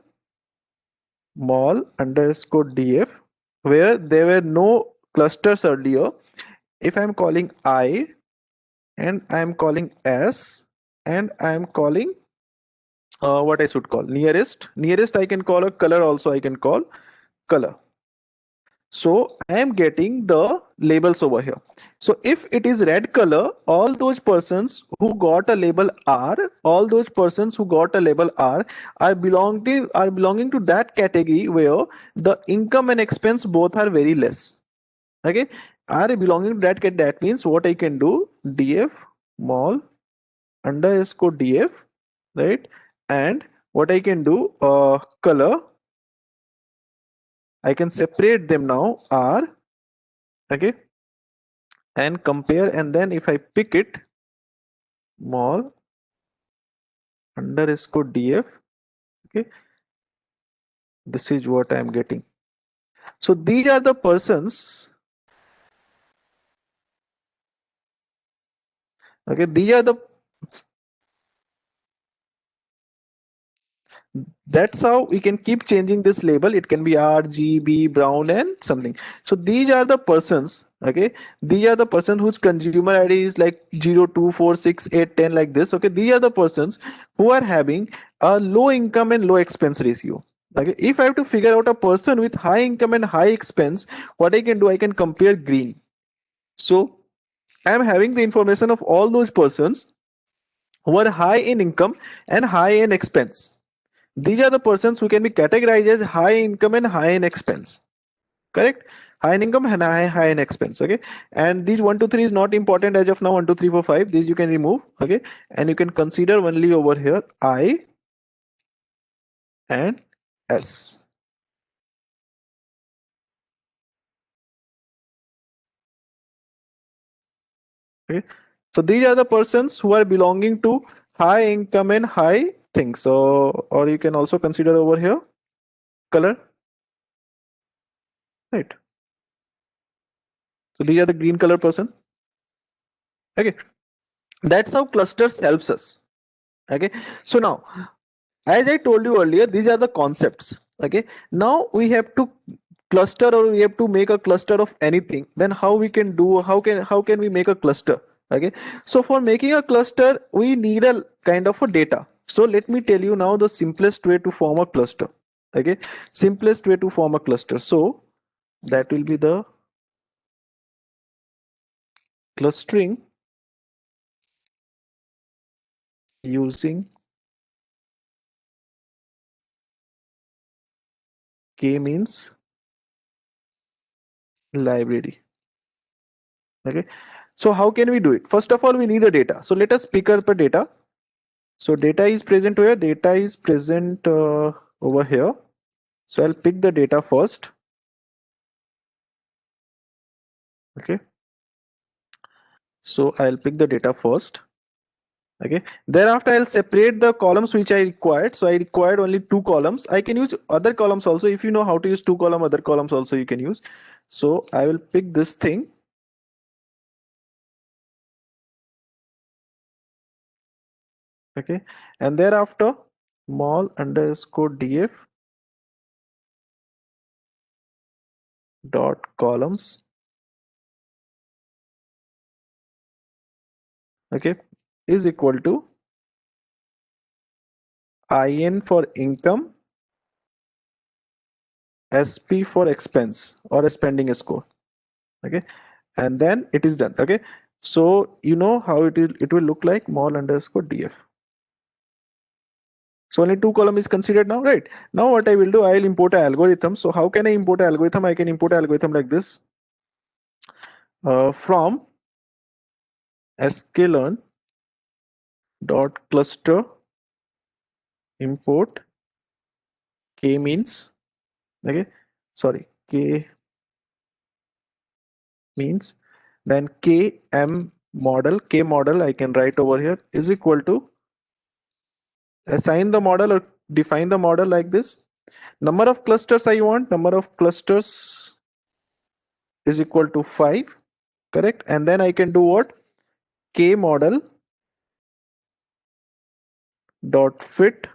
Speaker 2: mol underscore df where there were no clusters earlier, if I'm calling I and I'm calling S and I'm calling what I should call nearest I can call a color also, I can call color. So I am getting the labels over here. So if it is red color, all those persons who got a label R, all those persons who got a label R are belonging to that category where the income and expense both are very less. Okay, are belonging to that category. That means what I can do, df mol underscore df, right? And what I can do, color I can separate them now R, okay, and compare, and then if I pick it, mol underscore df, okay, this is what I am getting. So these are the persons, okay, these are the, that's how we can keep changing this label. It can be R, G, B, Brown, and something. So these are the persons, okay, these are the persons whose consumer ID is like 0, 2, 4, 6, 8, 10, like this, okay. These are the persons who are having a low income and low expense ratio. Okay, if I have to figure out a person with high income and high expense, what I can do, I can compare green. So I am having the information of all those persons who are high in income and high in expense. These are the persons who can be categorized as high income and high in expense. Correct? High in income and high in expense. Okay. And these 1, 2, 3 is not important as of now. 1, 2, 3, 4, 5. These you can remove. Okay. And you can consider only over here I and S. Okay. So these are the persons who are belonging to high income and high things. So, or you can also consider over here color. Right. So these are the green color person. Okay. That's how clusters helps us. Okay. So now, as I told you earlier, these are the concepts. Okay. Now we have to cluster, or we have to make a cluster of anything. Then how we can do, how can we make a cluster? Okay. So for making a cluster, we need a kind of a data. So let me tell you now the simplest way to form a cluster. Okay. Simplest way to form a cluster. So that will be the clustering using k-means library. Okay. So how can we do it? First of all, we need a data. So let us pick up a data. So data is present where? Data is present over here. So I'll pick the data first. Okay. So I'll pick the data first. Okay. Thereafter, I'll separate the columns which I required. So I required only 2 columns. I can use other columns also. If you know how to use 2 column, other columns also you can use. So I will pick this thing. Okay. And thereafter, mol underscore df dot columns. Okay. Is equal to in for income, sp for expense or spending score. Okay. And then it is done. Okay. So you know how it will look like, mol underscore df. So only 2 column is considered now, right? Now what I will do, I will import an algorithm. So how can I import an algorithm? I can import an algorithm like this. From sklearn dot cluster import k means, okay, sorry, k means, then km model, k model I can write over here is equal to, assign the model or define the model like this. Number of clusters I want, number of clusters is equal to 5, correct? And then I can do what? K model dot fit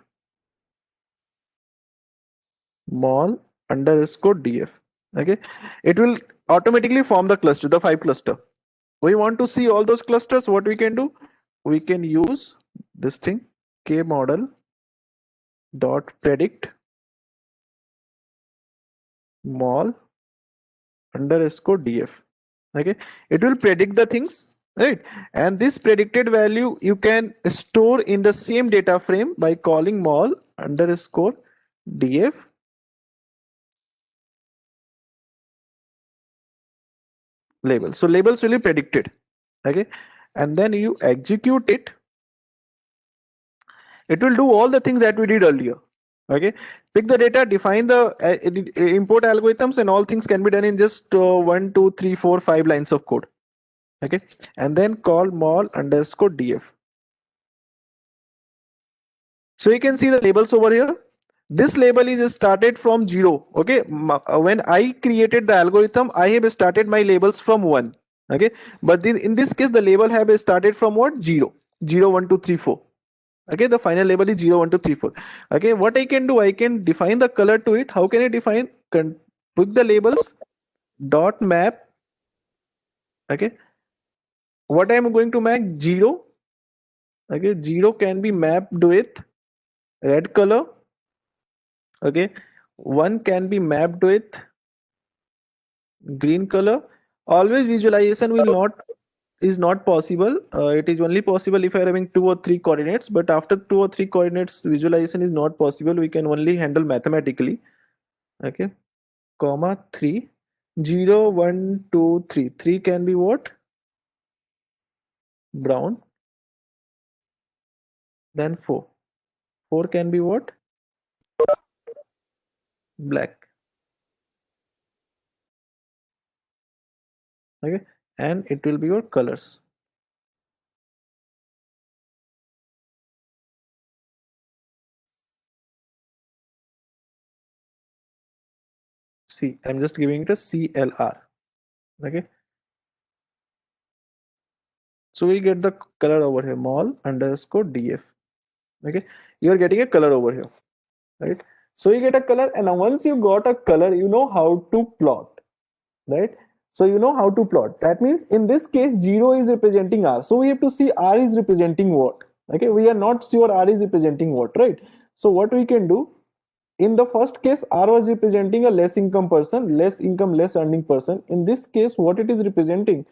Speaker 2: mol underscore df. Okay, it will automatically form the cluster, the 5 cluster. We want to see all those clusters. What we can do, we can use this thing, k model dot predict mol underscore df. Okay, it will predict the things, right? And this predicted value you can store in the same data frame by calling mol underscore df label. So labels will be predicted. Okay, and then you execute it. It will do all the things that we did earlier. Okay, pick the data, define the import algorithms, and all things can be done in just 1, 2, 3, 4, 5 lines of code. Okay, and then call mol_df. So you can see the labels over here. This label is started from 0. Okay, when I created the algorithm, I have started my labels from 1. Okay, but in this case, the label have started from what? 0, 0, 1, 2, 3, 4. Okay, the final label is 0, 1, 2, 3, 4. Okay, what I can do, I can define the color to it. How can I define? Put the labels dot map. Okay, what I am going to map? 0. Okay, 0 can be mapped with red color. Okay, 1 can be mapped with green color. Always visualization will not is not possible. It is only possible if you are having 2 or 3 coordinates, but after 2 or 3 coordinates, visualization is not possible. We can only handle mathematically. Okay, comma 3, 0, 1, 2, 3. 3 can be what? Brown. Then 4. 4 can be what? Black. Okay, and it will be your colors. See, I'm just giving it a CLR. Okay, so we get the color over here, mol_df. Okay, you are getting a color over here, right? So you get a color, and once you got a color, you know how to plot, right? So you know how to plot. That means in this case, 0 is representing R. So we have to see R is representing what. Okay, we are not sure R is representing what, right? So what we can do, in the first case, R was representing a less income person, less income, less earning person. In this case, what it is representing,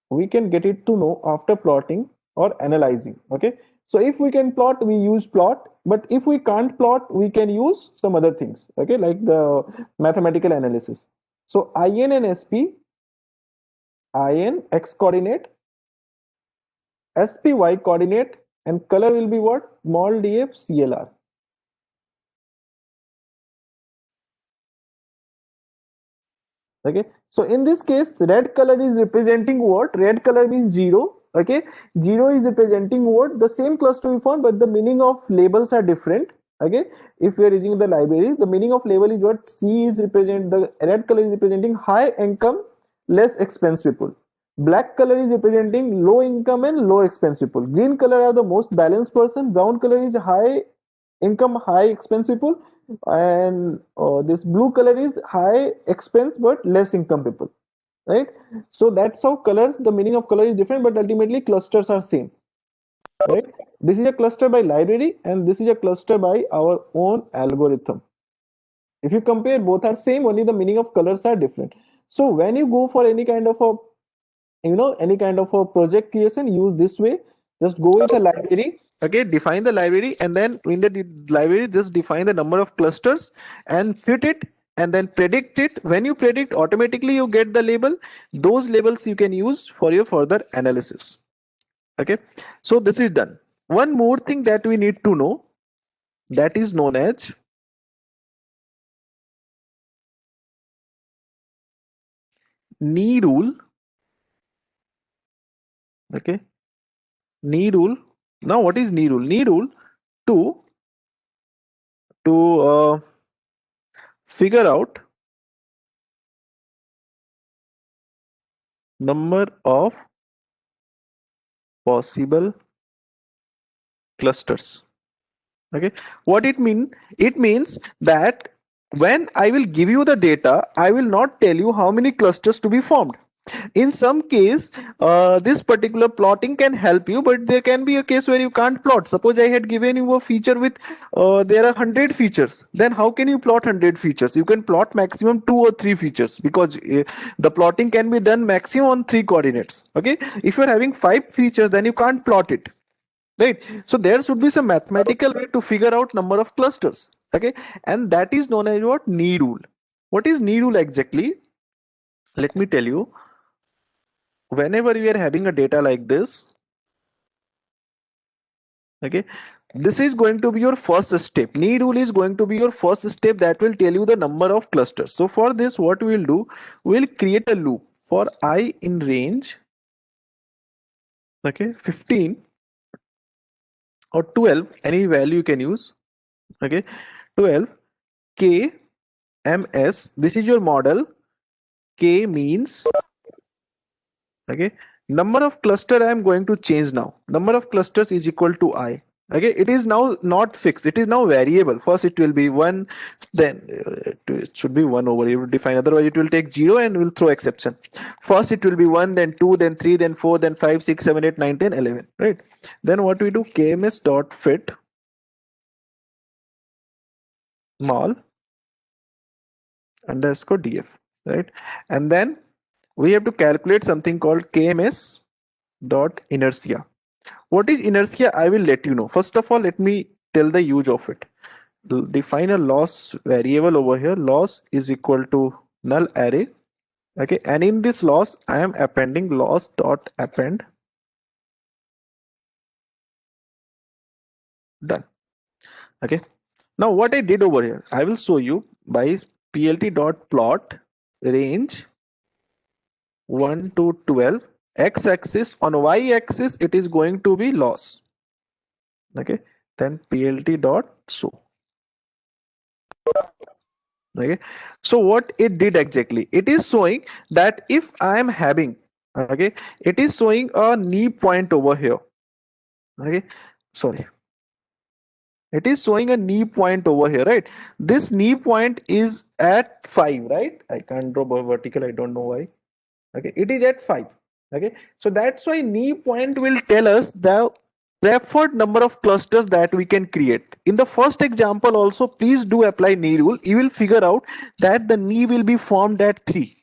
Speaker 2: we can get it to know after plotting or analyzing. Okay, so if we can plot, we use plot, but if we can't plot, we can use some other things. Okay, like the mathematical analysis. So in and sp, in x coordinate, sp y coordinate, and color will be what? Mol_df CLR. Okay, so in this case, red color is representing what? Red color means 0. Okay, 0 is representing what? The same cluster we found, but the meaning of labels are different. Okay, if we are using the library, the meaning of label is what? C is represent, the red color is representing high income, less expense people. Black color is representing low income and low expense people. Green color are the most balanced person. Brown color is high income, high expense people, and this blue color is high expense but less income people, right? So that's how colors, the meaning of color is different, but ultimately clusters are same, right? This is a cluster by library, and this is a cluster by our own algorithm. If you compare, both are same, only the meaning of colors are different. So when you go for any kind of a, any kind of a project creation, use this way. Just go with a library. Okay, define the library, and then in the library, just define the number of clusters and fit it, and then predict it. When you predict, automatically you get the label. Those labels you can use for your further analysis. Okay, so this is done. One more thing that we need to know, that is known as knee rule. Okay, knee rule. Now what is knee rule? Knee rule to figure out number of possible clusters. Okay, what it mean? It means that when I will give you the data, I will not tell you how many clusters to be formed. In some case, this particular plotting can help you, but there can be a case where you can't plot. Suppose I had given you a feature with there are 100 features, then how can you plot 100 features? You can plot maximum 2 or 3 features, because the plotting can be done maximum on 3 coordinates. Okay, if you're having 5 features, then you can't plot it, right? So there should be some mathematical way to figure out number of clusters. Okay, and that is known as what? Knee rule. What is knee rule exactly? Let me tell you. Whenever we are having a data like this, okay, this is going to be your first step. Knee rule is going to be your first step that will tell you the number of clusters. So for this, what we'll do, we'll create a loop for I in range, okay, 15 or 12, any value you can use, okay, 12 k ms. This is your model. K means, okay, number of cluster I am going to change now. Number of clusters is equal to I. Okay, it is now not fixed, it is now variable. First it will be 1, then it should be 1 over here, define, otherwise it will take 0 and will throw exception. First it will be 1, then 2, then 3, then 4, then 5, 6, 7, 8, 9, 10, 11, right? Then what we do, kms dot fit mol underscore df, right? And then we have to calculate something called kms dot inertia. What is inertia? I will let you know. First of all, let me tell the use of it. Define a loss variable over here. Loss is equal to null array. Okay, and in this loss, I am appending loss dot append. Done. Okay. Now what I did over here, I will show you by plt dot plot range 1 to 12. X-axis, on y-axis it is going to be loss. Okay, then plt dot show. Okay, so what it did exactly, it is showing that if I am having, okay, it is showing a knee point over here. Okay, sorry, it is showing a knee point over here, right? This knee point is at 5, right? I can't draw vertical, I don't know why. Okay, it is at 5. Okay, so that's why knee point will tell us the preferred number of clusters that we can create. In the first example also, please do apply knee rule. You will figure out that the knee will be formed at 3.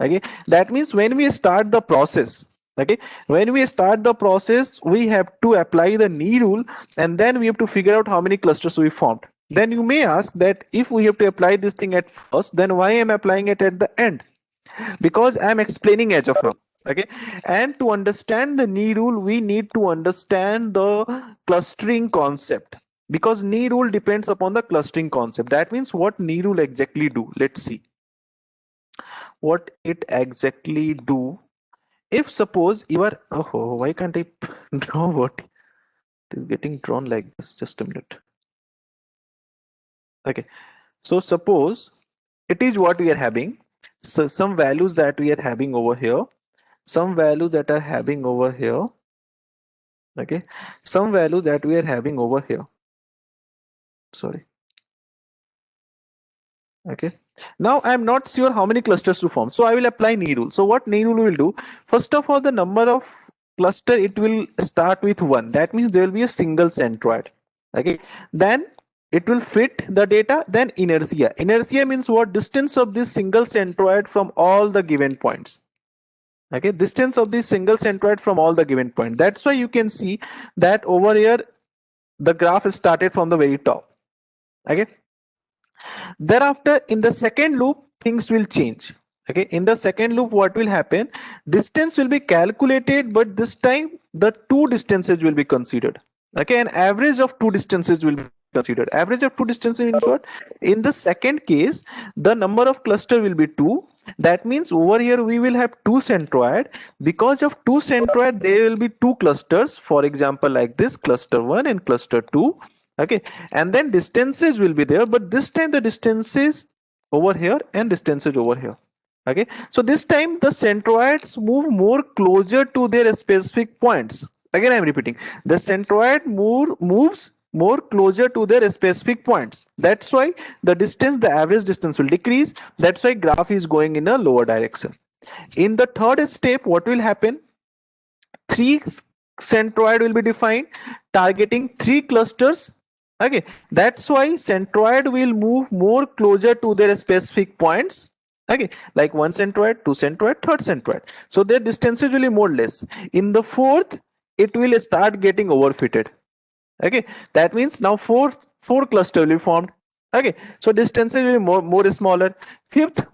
Speaker 2: Okay, that means when we start the process, okay, when we start the process, we have to apply the knee rule, and then we have to figure out how many clusters we formed. Then you may ask that if we have to apply this thing at first, then why am I applying it at the end? Because I'm explaining as of now. Okay, and to understand the knee rule, we need to understand the clustering concept, because knee rule depends upon the clustering concept. That means what knee rule exactly do. Let's see what it exactly do. If suppose you are, oh, why can't I draw what it is getting drawn like this? Just a minute. Okay, so suppose it is what we are having. So some values that we are having over here, some values that are having over here. Okay, some value that we are having over here. Sorry. Okay, now I am not sure how many clusters to form, so I will apply knee rule. So what knee rule will do, first of all, the number of cluster, it will start with 1. That means there will be a single centroid. Okay, then it will fit the data. Then inertia, inertia means what, distance of this single centroid from all the given points. Okay, distance of this single centroid from all the given point. That's why you can see that over here the graph started from the very top. Okay, thereafter in the second loop things will change. Okay, in the second loop what will happen, distance will be calculated, but this time the two distances will be considered. Okay, an average of two distances will be considered. Average of two distances means what, in the second case the number of cluster will be 2. That means over here we will have two centroid. Because of two centroid there will be two clusters, for example like this, cluster 1 and cluster 2. Okay, and then distances will be there, but this time the distances over here and distances over here. Okay, so this time the centroids move more closer to their specific points. Again I am repeating, the centroid moves more closer to their specific points. That's why the distance, the average distance will decrease. That's why graph is going in a lower direction. In the third step, what will happen, 3 centroid will be defined targeting 3 clusters. Okay, that's why centroid will move more closer to their specific points. Okay, like 1 centroid, 2 centroid, 3rd centroid. So their distances will be more less. In the fourth, it will start getting overfitted. Okay, that means now four cluster will be formed. Okay, so distances will be more smaller. Fifth,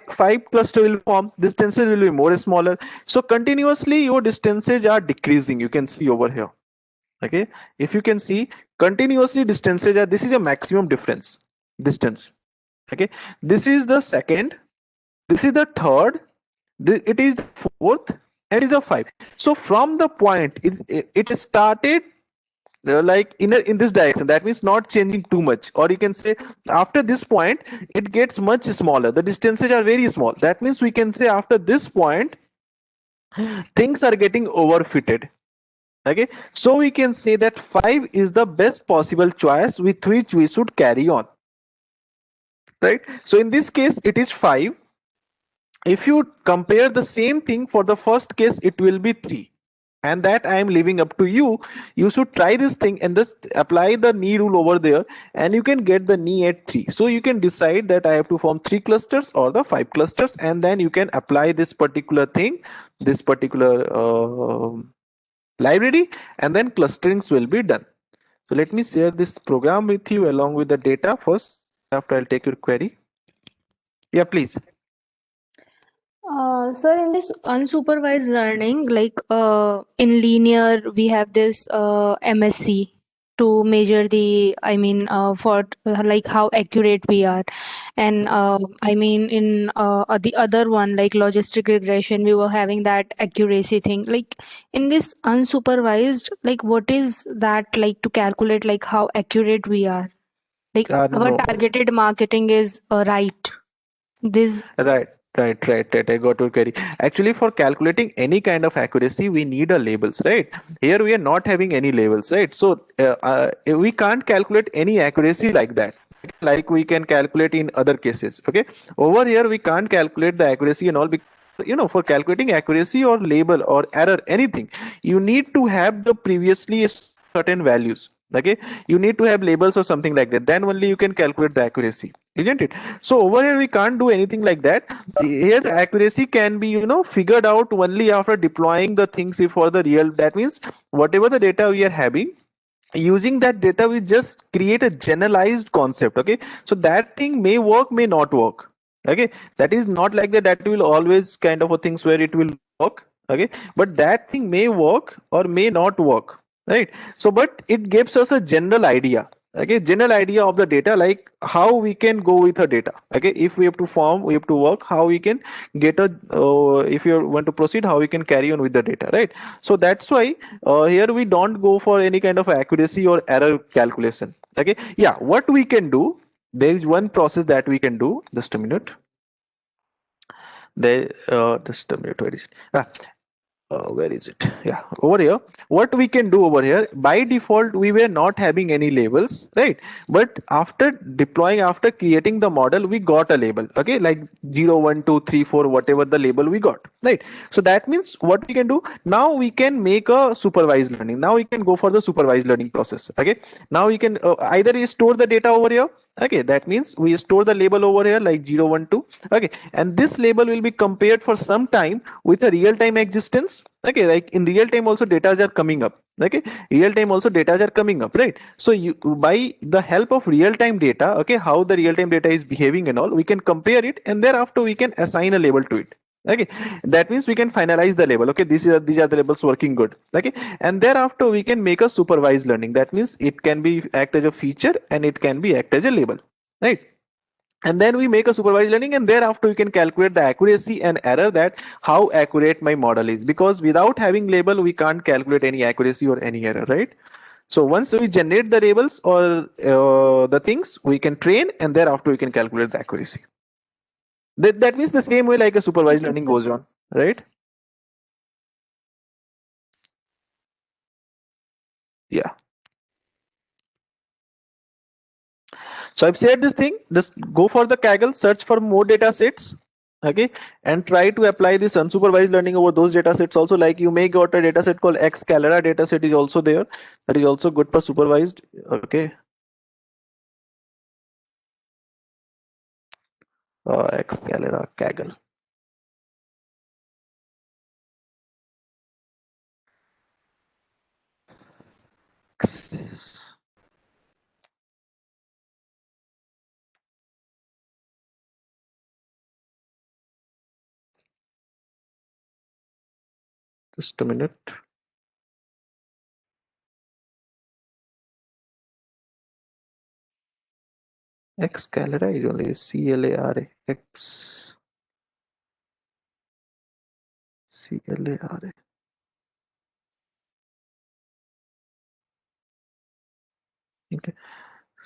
Speaker 2: five cluster will form, distances will be more smaller. So continuously your distances are decreasing, you can see over here. Okay, if you can see continuously distances are, this is a maximum difference distance. Okay, this is the second, this is the third, it is the fourth, and it is the five. So from the point it started like in this direction, that means not changing too much, or you can say after this point it gets much smaller, the distances are very small. That means we can say after this point things are getting overfitted. Okay, so we can say that 5 is the best possible choice with which we should carry on, right? So in this case it is 5. If you compare the same thing for the first case, it will be 3, and that I am leaving up to you. You should try this thing and just apply the knee rule over there, and you can get the knee at 3. So you can decide that I have to form 3 clusters or the 5 clusters, and then you can apply this particular thing, this particular library, and then clusterings will be done. So let me share this program with you along with the data first. After I'll take your query. Yeah, please.
Speaker 3: Sir, in this unsupervised learning, like in linear, we have this MSC to measure the, for like how accurate we are. And in the other one, like logistic regression, we were having that accuracy thing. Like in this unsupervised, like what is that like to calculate like how accurate we are? Like our
Speaker 2: No.
Speaker 3: targeted marketing is right. This
Speaker 2: Right. I got your query. Actually, for calculating any kind of accuracy, we need a labels, right? Here we are not having any labels, right? So we can't calculate any accuracy like that, like we can calculate in other cases. Okay, over here we can't calculate the accuracy and all because for calculating accuracy or label or error anything, you need to have the previously certain values. Okay, you need to have labels or something like that. Then only you can calculate the accuracy, isn't it? So over here we can't do anything like that. Here the accuracy can be figured out only after deploying the things for the real. That means whatever the data we are having, using that data we just create a generalized concept. Okay, so that thing may work, may not work. Okay, that is not like that will always kind of a things where it will work. Okay, but that thing may work or may not work, right? So but it gives us a general idea. Okay, general idea of the data, like how we can go with a data. Okay, if we have to form, we have to work, how we can get a if you want to proceed, how we can carry on with the data, right? So that's why here we don't go for any kind of accuracy or error calculation. Okay, yeah, what we can do, there is one process that we can do. Just a minute. There just a minute, where is it? Where is it? Yeah, over here. What we can do over here, by default we were not having any labels, right? But after deploying, after creating the model, we got a label. Okay, like 0 1 2 3 4, whatever the label we got, right? So that means what we can do now, we can make a supervised learning. Now we can go for the supervised learning process. Okay, now we can either store the data over here. Okay, that means we store the label over here like 0 1 2. Okay, and this label will be compared for some time with a real time existence. Okay, like in real time also data are coming up. Okay, real time also data are coming up, right? So you, by the help of real time data, okay, how the real time data is behaving and all, we can compare it, and thereafter we can assign a label to it. Okay, that means we can finalize the label. Okay, these are the labels working good. Okay, and thereafter we can make a supervised learning. That means it can be act as a feature and it can be act as a label, right? And then we make a supervised learning, and thereafter we can calculate the accuracy and error, that how accurate my model is, because without having label we can't calculate any accuracy or any error, right? So once we generate the labels or the things, we can train, and thereafter we can calculate the accuracy. That means the same way like a supervised learning goes on, right? Yeah. So I've said this thing, just go for the Kaggle, search for more data sets. Okay, and try to apply this unsupervised learning over those data sets also. Like you may got a data set called Xcalera data set is also there, that is also good for supervised. Okay, Xcalera Kaggle. Just a minute. X Calera is only CLARA. X CLARA. Okay.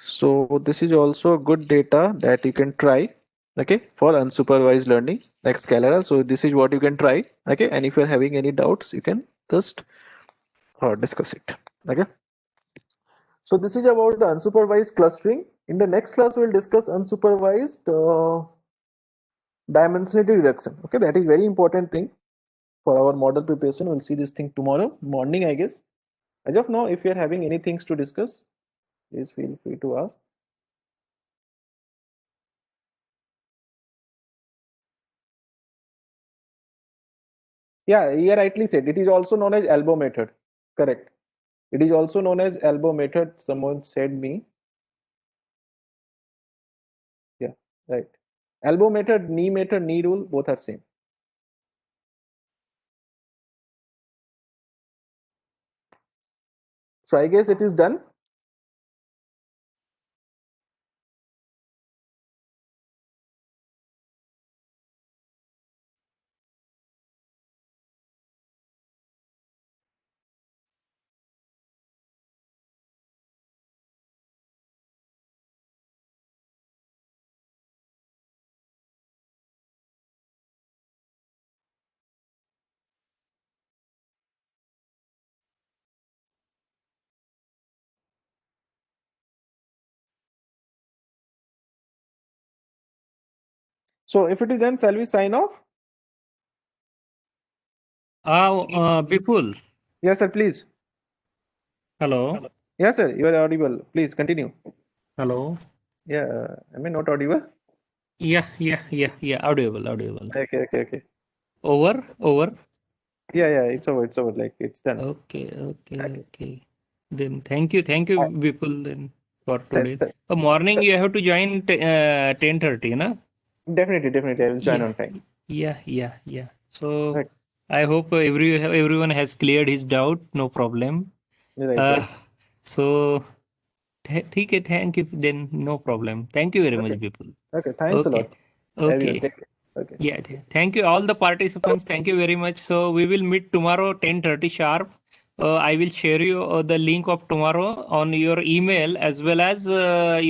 Speaker 2: So this is also good data that you can try. Okay, for unsupervised learning, X Calera. So this is what you can try. Okay, and if you're having any doubts, you can just discuss it. Okay. So this is about the unsupervised clustering. In the next class, we'll discuss unsupervised dimensionality reduction. Okay, that is very important thing for our model preparation. We'll see this thing tomorrow morning, I guess. As of now, if you're having any things to discuss, please feel free to ask. Yeah, you rightly said. It is also known as elbow method. Correct. It is also known as elbow method. Someone said me. Yeah, right. Elbow method, knee rule, both are same. So I guess it is done. So if it is done, shall we sign off?
Speaker 1: Bipul,
Speaker 2: Yes, sir, please.
Speaker 1: hello,
Speaker 2: Yes, sir, you are audible. Please continue.
Speaker 1: hello.
Speaker 2: Yeah, am I not audible?
Speaker 1: Yeah, audible.
Speaker 2: Okay.
Speaker 1: Over.
Speaker 2: Yeah, it's over. Like it's done.
Speaker 1: Okay. Then thank you,
Speaker 2: Uh,
Speaker 1: Bipul, then for
Speaker 2: th-
Speaker 1: today.
Speaker 2: th-
Speaker 1: Morning you have to join 10:30, na?
Speaker 2: Definitely, I will join
Speaker 1: Yeah,
Speaker 2: on time.
Speaker 1: yeah. So
Speaker 2: Right,
Speaker 1: I hope everyone has cleared his doubt. No problem.
Speaker 2: right.
Speaker 1: So ठीक है, thank you. Then no problem. Thank you very much,
Speaker 2: Okay,
Speaker 1: Bipul.
Speaker 2: okay. Thanks a
Speaker 1: Okay,
Speaker 2: lot, everyone.
Speaker 1: okay.
Speaker 2: Take care. Okay.
Speaker 1: Yeah. Thank you all the participants. Thank you very much. So we will meet tomorrow 10:30 sharp. I will share you the link of tomorrow on your email as well as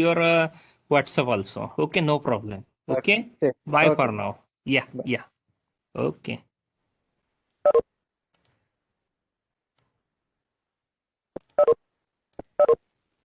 Speaker 1: your WhatsApp also. Okay, no problem.
Speaker 2: Okay.
Speaker 1: Okay. Bye for
Speaker 2: Okay.
Speaker 1: now. Yeah.
Speaker 2: Bye.
Speaker 1: Okay.